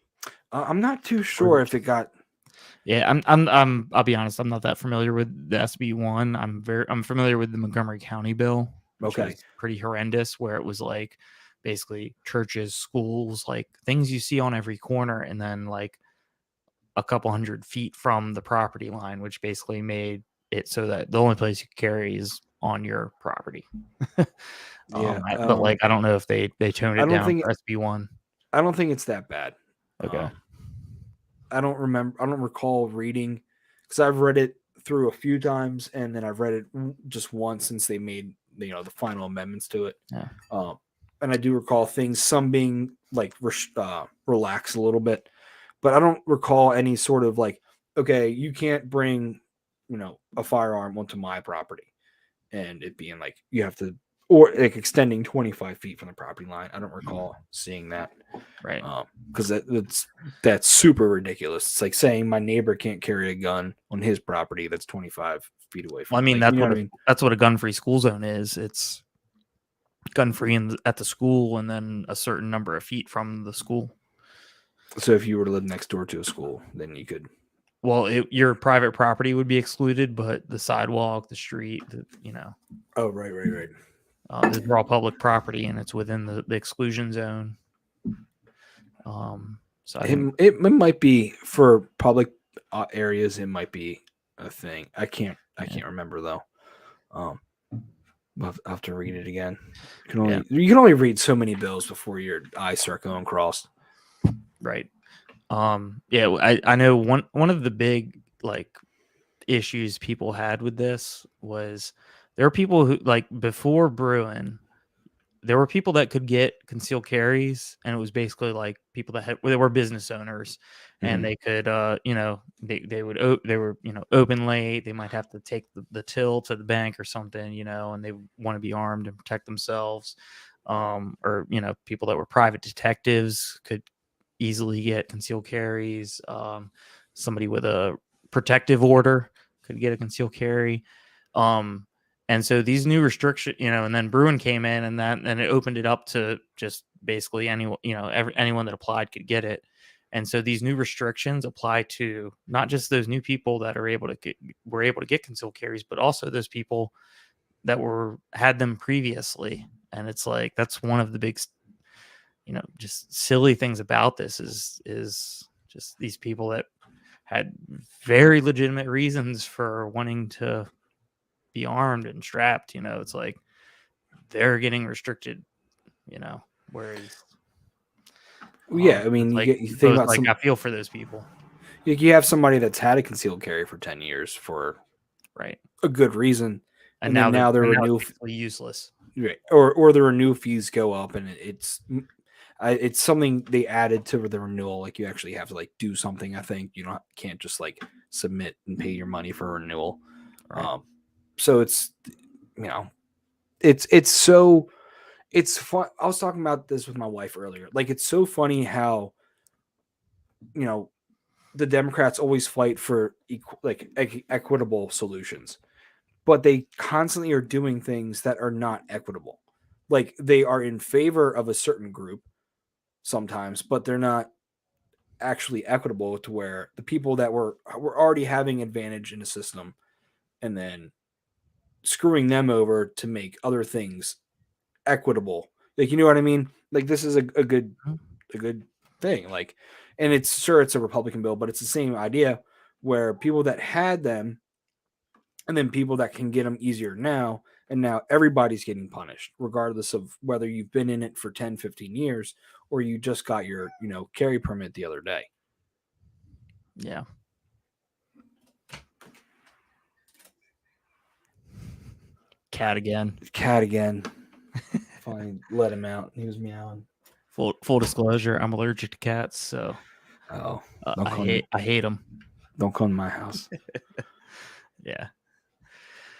I'm not too sure if it got. Yeah, I'll be honest, I'm not that familiar with the SB1. I'm familiar with the Montgomery County bill, which was pretty horrendous, where it was like basically churches, schools, like things you see on every corner, and then like a couple 100 feet from the property line, which basically made it so that the only place you can carry is on your property. But like I don't know if they toned it down for SB1. I don't think it's that bad. Okay. I don't recall reading, because I've read it through a few times, and then I've read it just once since they made the final amendments to it. Yeah. And I do recall some being like relaxed a little bit, but I don't recall any sort of like, okay, you can't bring a firearm onto my property, and it being like you have to, or like extending 25 feet from the property line. I don't recall seeing that. Right. Because that's super ridiculous. It's like saying my neighbor can't carry a gun on his property that's 25 feet away from. Well, I mean, that's what a gun-free school zone is. It's gun-free at the school, and then a certain number of feet from the school. So if you were to live next door to a school, then you could. Well, your private property would be excluded, but the sidewalk, the street, Oh, right. This is all public property, and it's within the exclusion zone. So it might be for public areas. It might be a thing. I can't remember though. I'll have to read it again. You can only read so many bills before your eyes start going cross. Right. I know one of the big like issues people had with this was there were people who, like, before Bruin, there were people that could get concealed carries, and it was basically like people that they were business owners, and they could, they were, open late. They might have to take the till to the bank or something, and they want to be armed and protect themselves. Or, people that were private detectives could easily get concealed carries. Somebody with a protective order could get a concealed carry. And so these new restrictions, and then Bruin came in, and it opened it up to just basically anyone, anyone that applied could get it. And so these new restrictions apply to not just those new people that were able to get concealed carries, but also those people that had them previously. And it's like, that's one of the big, just silly things about this is just these people that had very legitimate reasons for wanting to be armed and strapped. It's like they're getting restricted, whereas Yeah, I mean, you think about I feel for those people. You have somebody that's had a concealed carry for 10 years for right a good reason, and now their renewal useless, right? Or the renewal fees go up, and it's something they added to the renewal. Like, you actually have to like do something. I think you can't just like submit and pay your money for a renewal. Right. So it's it's fun. I was talking about this with my wife earlier. Like, it's so funny how the Democrats always fight for equitable solutions, but they constantly are doing things that are not equitable. Like, they are in favor of a certain group sometimes, but they're not actually equitable to where the people that were already having advantage in the system and then screwing them over to make other things equitable. Like, you know what I mean? Like, this is a good thing. Like, and it's a Republican bill, but it's the same idea where people that had them and then people that can get them easier now, and now everybody's getting punished regardless of whether you've been in it for 10, 15 years or you just got your, carry permit the other day. Yeah. Cat again. Finally let him out. He was meowing. Full disclosure, I'm allergic to cats, so I hate them. Don't come to my house. Yeah.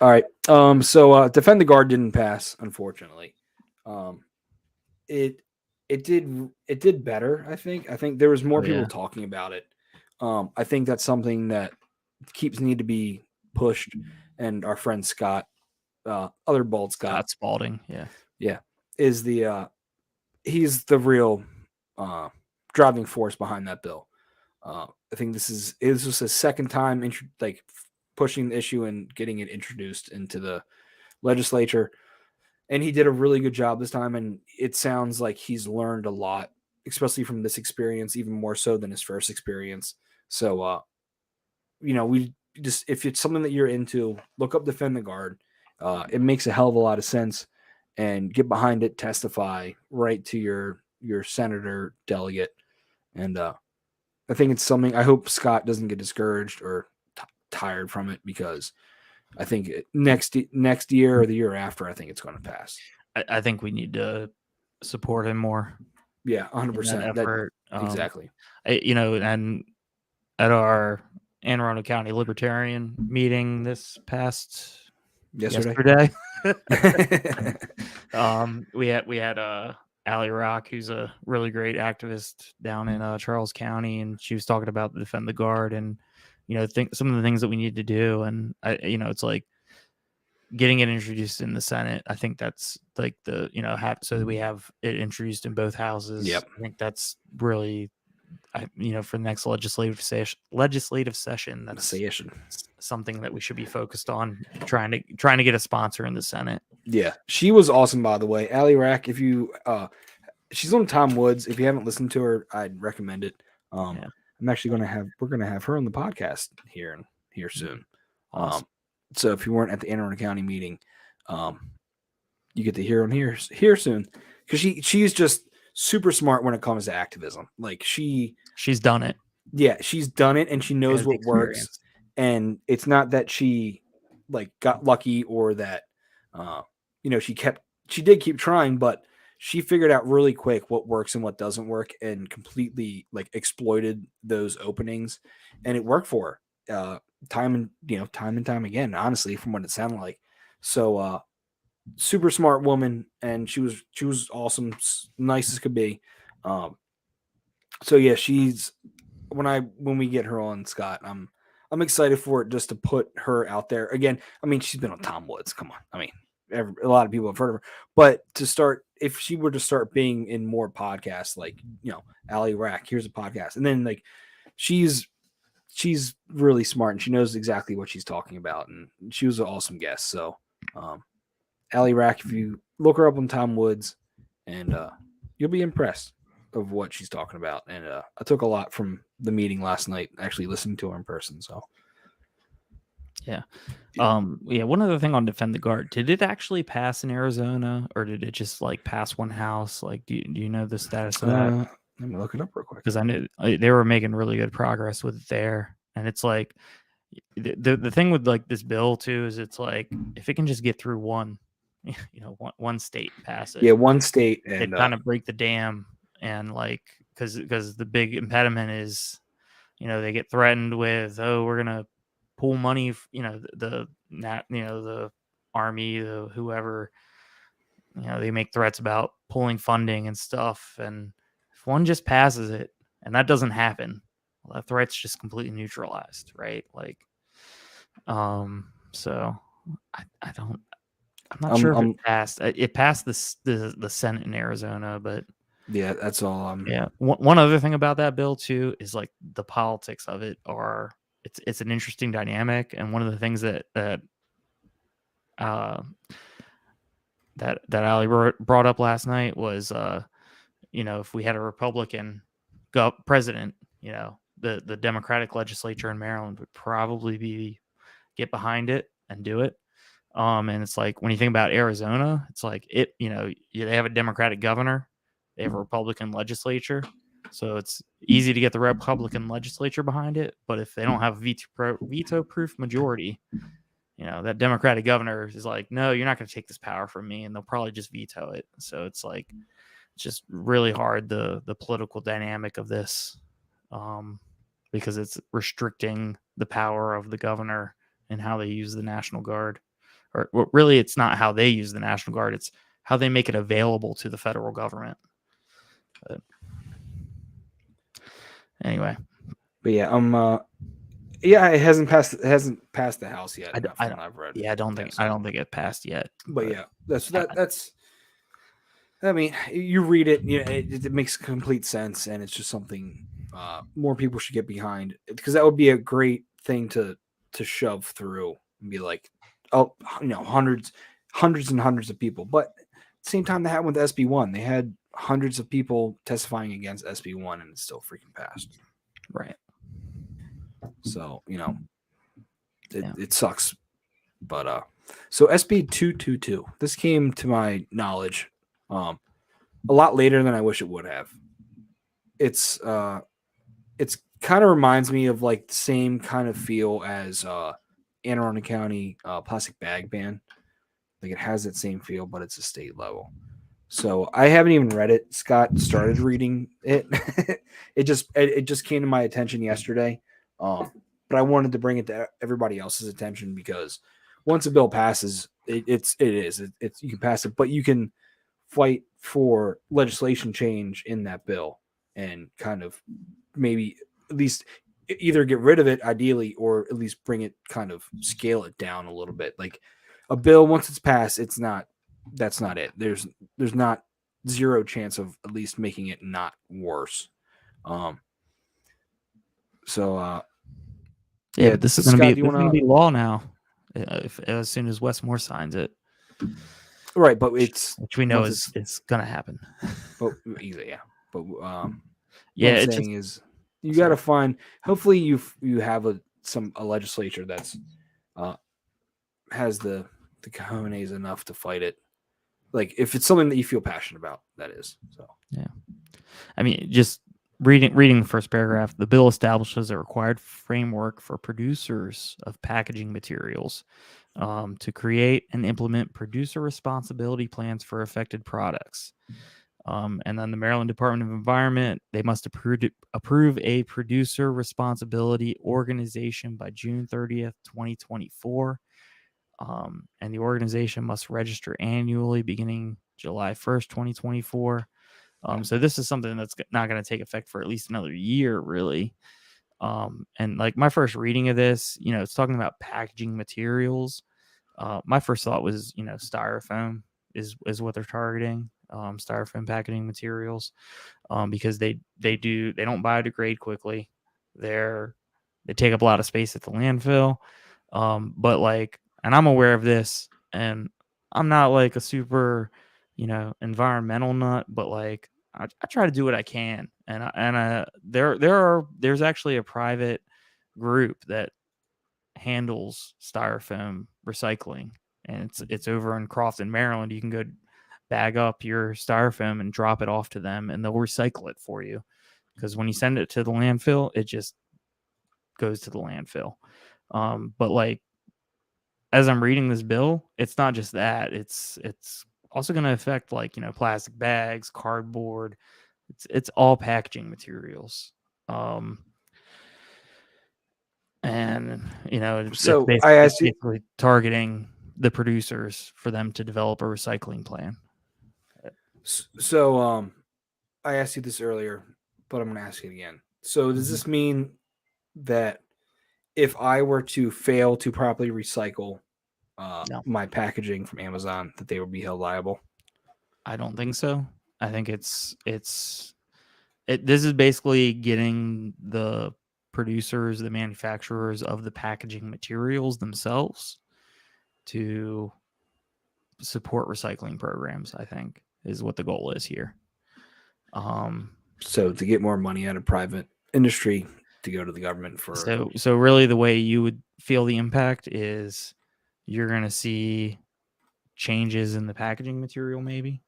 All right. So Defend the Guard didn't pass, unfortunately. It did better, I think. I think there was more people talking about it. I think that's something that need to be pushed, and our friend Scott, other bald Scott Spalding, is he's the real driving force behind that bill. I think this is his second time pushing the issue and getting it introduced into the legislature, and he did a really good job this time. And it sounds like he's learned a lot, especially from this experience, even more so than his first experience. So, we just, if it's something that you're into, look up Defend the Guard. It makes a hell of a lot of sense, and get behind it, testify, right to your senator delegate. And I think it's something, I hope Scott doesn't get discouraged or tired from it, because I think next year or the year after, I think it's going to pass. I think we need to support him more. Yeah, 100%. Effort. Exactly. And at our Anne Arundel County Libertarian meeting this past yesterday. We had Allie Rock, who's a really great activist down in Charles County, and she was talking about the Defend the Guard and some of the things that we need to do. And it's like getting it introduced in the Senate. I think that's like so that we have it introduced in both houses. Yep. I think that's really, for the next legislative session, that's something that we should be focused on, trying to get a sponsor in the Senate. Yeah, she was awesome, by the way. Allie Rack, if you she's on Tom Woods. If you haven't listened to her, I'd recommend it. I'm actually we're gonna have her on the podcast here soon. Awesome. So if you weren't at the Anne Arundel County meeting, you get to hear on here soon, because she's just super smart when it comes to activism. Like, she's done it. Yeah, she's done it, and she knows what works. And it's not that she like got lucky or that she did keep trying, but she figured out really quick what works and what doesn't work and completely like exploited those openings, and it worked for her time and time again, honestly, from what it sounded like. So super smart woman, and she was awesome, nice as could be. So yeah, she's when we get her on, Scott, I'm excited for it, just to put her out there again. I mean, she's been on Tom Woods. Come on, I mean, a lot of people have heard of her, but to start, if she were to start being in more podcasts, like Ali Rack, here's a podcast, and then like she's really smart and she knows exactly what she's talking about, and she was an awesome guest. So, Ali Rack, if you look her up on Tom Woods, and you'll be impressed of what she's talking about. And I took a lot from the meeting last night, actually listening to her in person. So yeah. One other thing on Defend the Guard, did it actually pass in Arizona, or did it just like pass one house? Like, do you know the status of that? let me look it up real quick, because I knew they were making really good progress with it there. And it's like the thing with like this bill too is it's like if it can just get through one state pass it. Yeah, one state, and it kind of break the dam. And like because the big impediment is they get threatened with, oh, we're gonna pull money, the army, the whoever, they make threats about pulling funding and stuff. And if one just passes it and that doesn't happen, well, that threat's just completely neutralized, right? Like, so I'm not sure if it passed. It passed the Senate in Arizona, but yeah, that's all. Yeah. One other thing about that bill too is like the politics of it are it's an interesting dynamic, and one of the things that Ali brought up last night was if we had a Republican president, the Democratic legislature in Maryland would probably get behind it and do it. And it's like when you think about Arizona, it's like they have a Democratic governor, they have a Republican legislature, so it's easy to get the Republican legislature behind it. But if they don't have a veto-proof majority, that Democratic governor is like, no, you're not going to take this power from me, and they'll probably just veto it. So it's like it's just really hard, the political dynamic of this, because it's restricting the power of the governor and how they use the National Guard. Or really, it's not how they use the National Guard; it's how they make it available to the federal government. But anyway, it hasn't passed the House yet. I've read. Yeah, I don't think it passed yet. But yeah, that's. I mean, you read it, it makes complete sense, and it's just something more people should get behind, because that would be a great thing to shove through and be like, hundreds and hundreds of people. But at the same time, they had with SB1, they had hundreds of people testifying against SB1, and it still freaking passed. Right. So it sucks. But so SB 222, this came to my knowledge a lot later than I wish it would have. It's kind of reminds me of like the same kind of feel as Anne Arundel County plastic bag ban. Like it has that same feel, but it's a state level. So I haven't even read it. Scott started reading it. it just came to my attention yesterday. But I wanted to bring it to everybody else's attention, because once a bill passes, it's you can pass it, but you can fight for legislation change in that bill and kind of maybe at least either get rid of it ideally, or at least bring it, kind of scale it down a little bit. Like a bill, once it's passed, that's not it. There's not zero chance of at least making it not worse. But this is going to be law now, as soon as Westmore signs it. Right, but which we know it's going to happen. But yeah, but what I'm saying is you got to find. Hopefully, you have a legislature that's has the cojones enough to fight it. Like if it's something that you feel passionate about, that is. So yeah, I mean, just reading the first paragraph, the bill establishes a required framework for producers of packaging materials to create and implement producer responsibility plans for affected products. And then the Maryland Department of Environment, they must approve a producer responsibility organization by June 30th, 2024. And the organization must register annually beginning July 1st, 2024. So this is something that's not going to take effect for at least another year, really. And like my first reading of this, it's talking about packaging materials. My first thought was, styrofoam is what they're targeting, styrofoam packaging materials, because they don't biodegrade quickly. They take up a lot of space at the landfill. But like, and I'm aware of this, and I'm not like a super, environmental nut, but like I try to do what I can, and there's actually a private group that handles styrofoam recycling, and it's over in Crofton, Maryland. You can go bag up your styrofoam and drop it off to them, and they'll recycle it for you. Because when you send it to the landfill, it just goes to the landfill. But like, as I'm reading this bill, it's not just that. It's also going to affect like, plastic bags, cardboard. It's all packaging materials. And So it's I asked you. basically targeting the producers for them to develop a recycling plan. So I asked you this earlier, but I'm going to ask you again. So does this mean that if I were to fail to properly recycle No. my packaging from Amazon, that they would be held liable? I don't think so. I think this is basically getting the producers, the manufacturers of the packaging materials themselves to support recycling programs, I think, is what the goal is here. So to get more money out of private industry to go to the government for. So really the way you would feel the impact is you're going to see changes in the packaging material, maybe,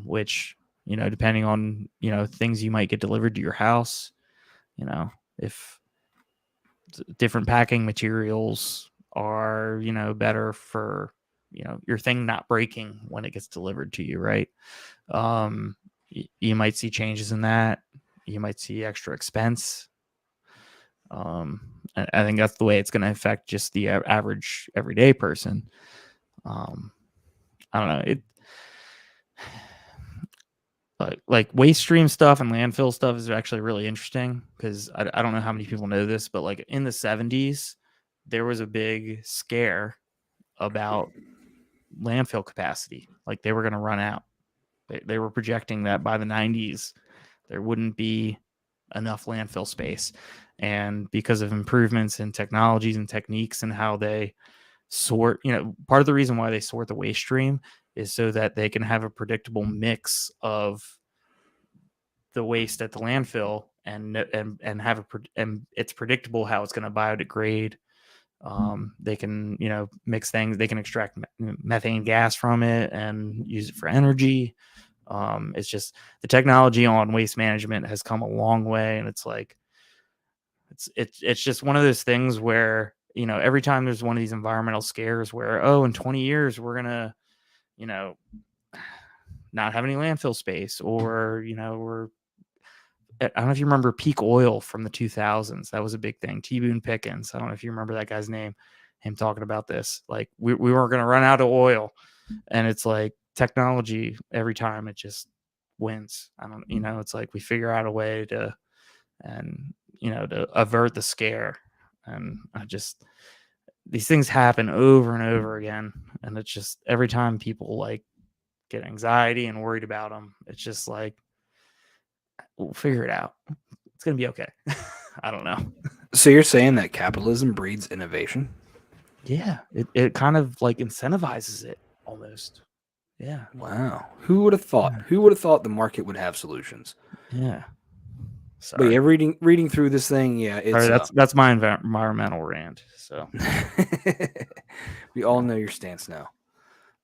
which, depending on, things you might get delivered to your house, if different packing materials are, better for, your thing not breaking when it gets delivered to you, right? You might see changes in that. You might see extra expense. I think that's the way it's going to affect just the average everyday person. I don't know. Like waste stream stuff and landfill stuff is actually really interesting because I don't know how many people know this, but like in the 70s, there was a big scare about landfill capacity. Like they were going to run out. They were projecting that by the 90s, there wouldn't be enough landfill space. And because of improvements in technologies and techniques and how they sort, part of the reason why they sort the waste stream is so that they can have a predictable mix of the waste at the landfill and have and it's predictable how it's going to biodegrade. They can, mix things. They can extract methane gas from it and use it for energy. It's just the technology on waste management has come a long way, and it's like it's just one of those things where every time there's one of these environmental scares where in 20 years we're gonna not have any landfill space, or I don't know if you remember peak oil from the 2000s. That was a big thing. T. Boone Pickens. I don't know if you remember that guy's name. Him talking about this. Like we weren't going to run out of oil, and it's like technology. Every time it just wins. I don't. It's like we figure out a way to avert the scare. And these things happen over and over again, and it's just every time people like get anxiety and worried about them, it's just like, we'll figure it out. It's going to be okay. I don't know. So you're saying that capitalism breeds innovation? Yeah. It kind of like incentivizes it almost. Yeah. Wow. Who would have thought? Yeah. Who would have thought the market would have solutions? Yeah. Sorry. But yeah, reading through this thing, yeah, it's that's my environmental rant. So we all know your stance now.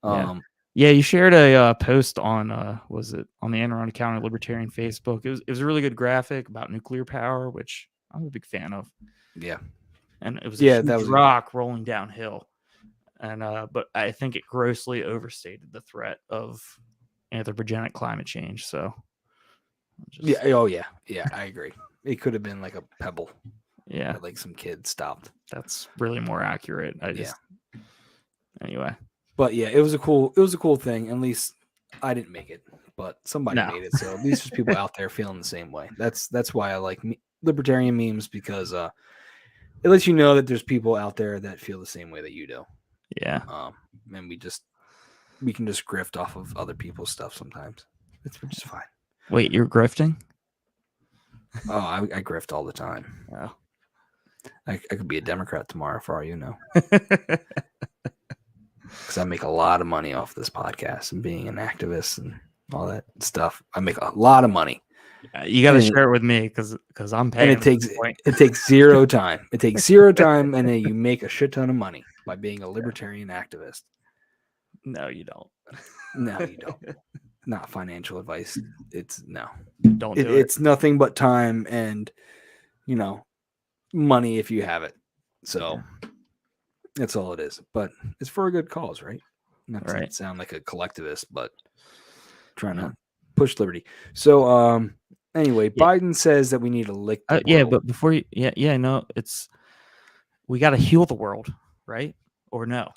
Yeah. Yeah, you shared a post on was it on the Anne Arundel County Libertarian Facebook? It was a really good graphic about nuclear power, which I'm a big fan of, Yeah. and it was a Yeah, that huge was rock rolling downhill, and but I think it grossly overstated the threat of anthropogenic climate change. So, Yeah. Oh yeah. Yeah, I agree. It could have been like a pebble yeah, that like some kid stopped. that's really more accurate. Anyway. But yeah, it was a cool thing. At least I didn't make it, but somebody No. made it. So at least there's people out there feeling the same way. That's why I like libertarian memes, because it lets you know that there's people out there that feel the same way that you do. Yeah. And we can just grift off of other people's stuff sometimes. It's just fine. Wait, you're grifting? Oh, I grift all the time. Oh. I could be a Democrat tomorrow for all you know. Because I make a lot of money off this podcast and being an activist and all that stuff. I make a lot of money. You got to And- share it with me because I'm paying. And it takes zero time. It takes zero time, and then you make a shit ton of money by being a libertarian activist. No, you don't. No, you don't. Not financial advice. It's no. Don't do it. It's nothing but time and money if you have it. So that's all it is. But it's for a good cause, right? Not to Right. sound like a collectivist, but trying to push liberty. So anyway, Yeah. Biden says that we need to lick the Yeah, world. but before you, no, we got to heal the world, right? Or no?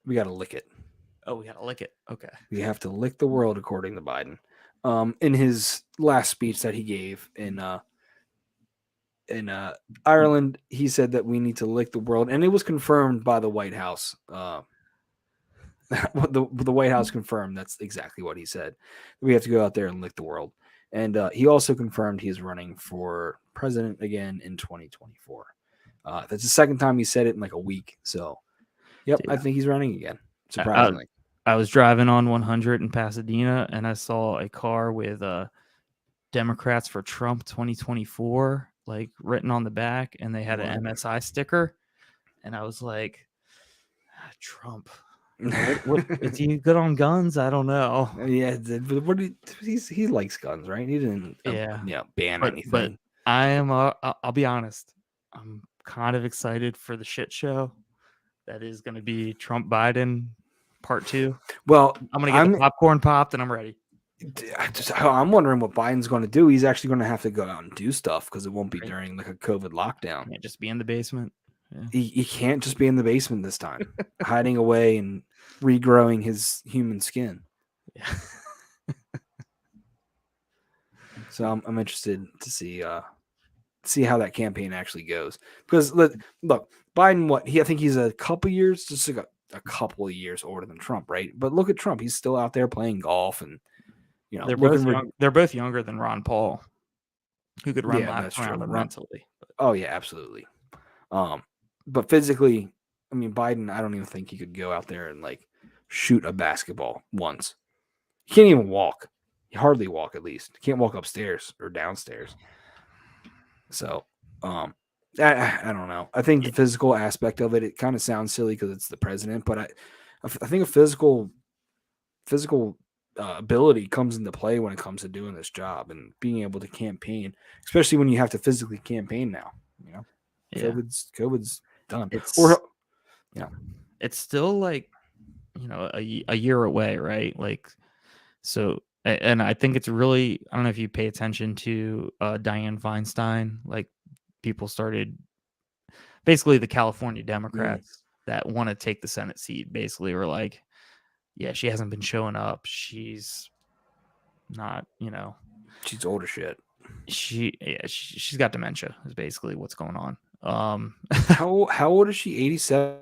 We got to lick it. Oh, we got to lick it. Okay. We have to lick the world, according to Biden. In his last speech that he gave in Ireland, he said that we need to lick the world, and it was confirmed by the White House. The White House confirmed that's exactly what he said. We have to go out there and lick the world, and he also confirmed he's running for president again in 2024. That's the second time he said it in like a week. So, yep, I think he's running again. Surprisingly. I was driving on 100 in Pasadena, and I saw a car with Democrats for Trump 2024 like written on the back, and they had an MSI sticker, and I was like, Trump. What is he good on guns? I don't know. Yeah, he likes guns, right? He didn't ban anything. But I am I'll be honest, I'm kind of excited for the shit show that is going to be Trump Biden part 2. Well, I'm going to get the popcorn popped, and I'm ready. I'm wondering what Biden's going to do. He's actually going to have to go out and do stuff because it won't be during like a COVID lockdown. Can't just be in the basement. Yeah. He can't just be in the basement this time, hiding away and regrowing his human skin. Yeah. So I'm interested to see how that campaign actually goes. Because look, Biden, I think he's a couple years, just like a couple of years older than Trump, right? But look at Trump; he's still out there playing golf, and they're both younger than Ron Paul, who could run laps around him mentally. Oh yeah, absolutely. But physically, I mean, Biden, I don't even think he could go out there and like shoot a basketball once. He can't even walk. He hardly walk, at least. He can't walk upstairs or downstairs. So, I don't know. I think the physical aspect of it kind of sounds silly because it's the president, but I think a physical ability comes into play when it comes to doing this job and being able to campaign, especially when you have to physically campaign now. Yeah. COVID's done. It's still like a year away, right? Like, so, and I think it's really, I don't know if you pay attention to Dianne Feinstein. Like, people started, basically the California Democrats that want to take the Senate seat basically were like, yeah, she hasn't been showing up. She's not, she's old as shit. She's got dementia is basically what's going on. How old is she? 87?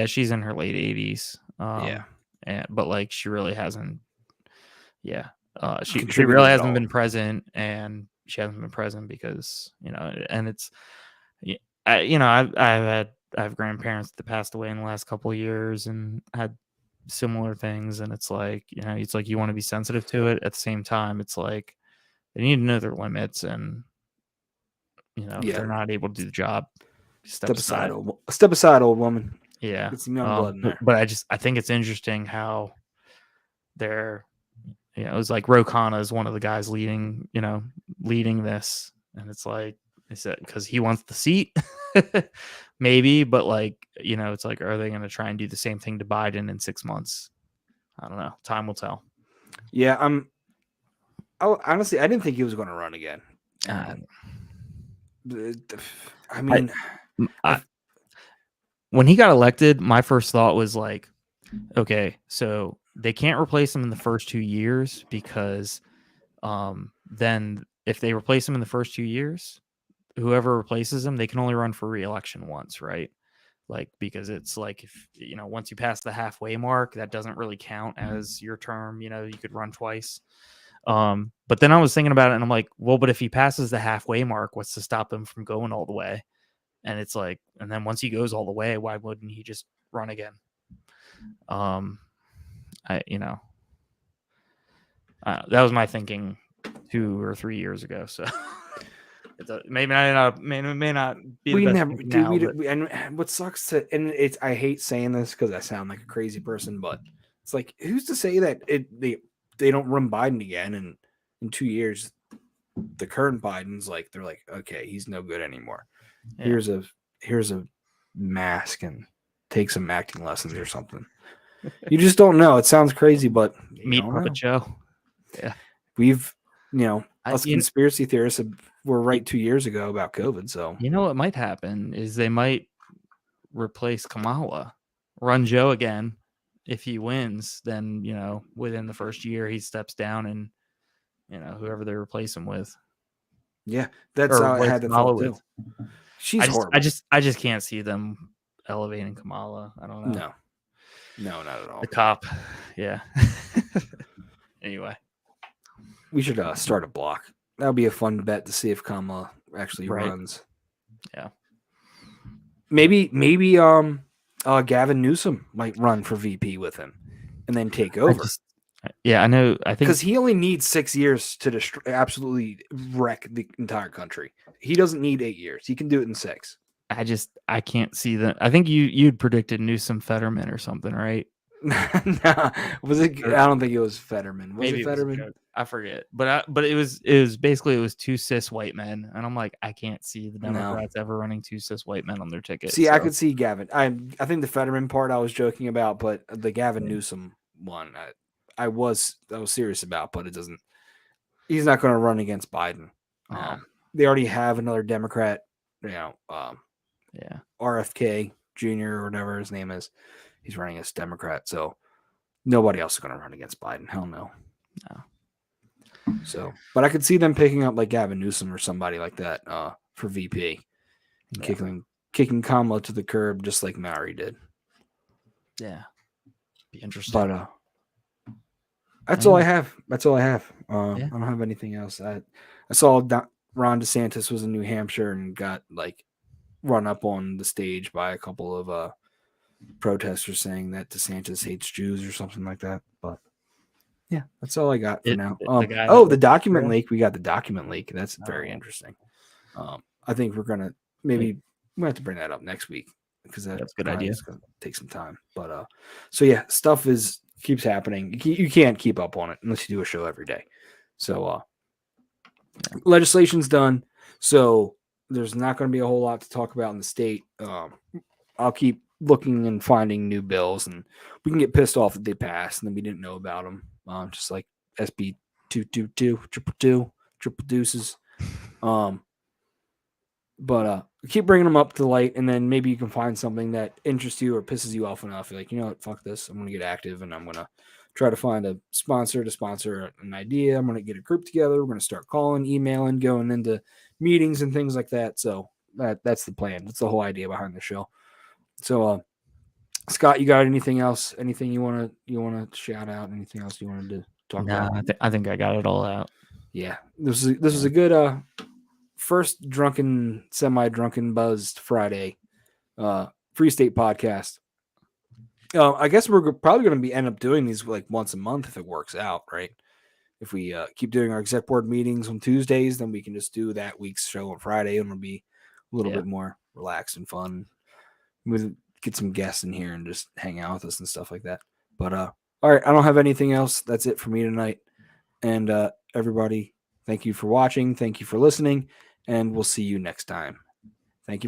She's in her late 80s. But like she really hasn't. She really hasn't been present, and she hasn't been present because and it's I have grandparents that passed away in the last couple of years and had similar things, and it's like it's like you want to be sensitive to it. At the same time, it's like they need to know their limits, and if they're not able to do the job, step aside. Step aside, old woman. Yeah, Get some young blood in there. But I think it's interesting how they're, it was like Rokana is one of the guys leading this, and it's like they said because he wants the seat, maybe, but like it's like, are they going to try and do the same thing to Biden in 6 months? I don't know. Time will tell. Yeah, honestly, I didn't think he was going to run again. I mean, when he got elected, my first thought was like, okay, so they can't replace him in the first 2 years because then if they replace him in the first 2 years, whoever replaces him, they can only run for re-election once, right? Like, because it's like, if once you pass the halfway mark, that doesn't really count as your term. You could run twice. But then I was thinking about it and I'm like, well, but if he passes the halfway mark, what's to stop him from going all the way? And it's like, and then once he goes all the way, why wouldn't he just run again? That was my thinking 2 or 3 years ago. So it may not be the best thinking now, and what sucks I hate saying this because I sound like a crazy person, but it's like, who's to say that they don't run Biden again, and in 2 years the current Biden's like, they're like, okay, he's no good anymore. Yeah. Here's a mask and take some acting lessons or something. You just don't know. It sounds crazy, but meet Puppet Show. Yeah, we've us conspiracy theorists were right 2 years ago about COVID. So what might happen is they might replace Kamala, run Joe again. If he wins, then within the first year he steps down, and whoever they replace him with. Yeah, that's how I had to thought too. She's horrible. I just can't see them elevating Kamala. I don't know. No, not at all. The cop. Yeah. Anyway, we should start a block. That would be a fun bet to see if Kamala actually runs. Yeah. Maybe Gavin Newsom might run for VP with him and then take over. I know. I think because he only needs 6 years to absolutely wreck the entire country. He doesn't need 8 years. He can do it in 6. I can't see that. I think you'd predicted Newsom Fetterman or something, right? No, was it? I don't think it was Fetterman. Maybe it Fetterman? I forget. But it was basically two cis white men, and I'm like, I can't see the Democrats ever running 2 cis white men on their ticket. See, so. I could see Gavin. I think the Fetterman part I was joking about, but the Gavin Newsom one, I was serious about, but it doesn't. He's not going to run against Biden. No. They already have another Democrat. RFK Jr. or whatever his name is. He's running as Democrat, so nobody else is going to run against Biden. Hell no. So, but I could see them picking up like Gavin Newsom or somebody like that for VP, and kicking Kamala to the curb just like Maori did. Yeah, be interesting. But that's all I have. I don't have anything else. I saw Ron DeSantis was in New Hampshire and got like run up on the stage by a couple of protesters saying that DeSantis hates Jews or something like that. But yeah, that's all I got for now. The document leak. We got the document leak. That's very interesting. I think we're gonna we have to bring that up next week because that's a good idea. It's gonna take some time. But so yeah, stuff keeps happening. You can't keep up on it unless you do a show every day. So legislation's done. So there's not going to be a whole lot to talk about in the state. I'll keep looking and finding new bills, and we can get pissed off that they passed and then we didn't know about them. Just like SB 222, triple deuces. But keep bringing them up to light, and then maybe you can find something that interests you or pisses you off enough. You're like, you know what, fuck this. I'm going to get active, and I'm going to try to find a sponsor to sponsor an idea. I'm going to get a group together. We're going to start calling, emailing, going into meetings and things like that. So that's the plan. That's the whole idea behind the show. So, Scott, you got anything else? Anything you want to shout out? Anything else you wanted to talk about? I think I got it all out. Yeah, this was a good first semi-drunken buzzed Friday Free State podcast. I guess we're probably going to end up doing these like once a month if it works out, right? If we keep doing our exec board meetings on Tuesdays, then we can just do that week's show on Friday, and it'll be a little bit more relaxed and fun. We'll get some guests in here and just hang out with us and stuff like that. But All right, I don't have anything else. That's it for me tonight. And everybody, thank you for watching. Thank you for listening. And we'll see you next time. Thank you very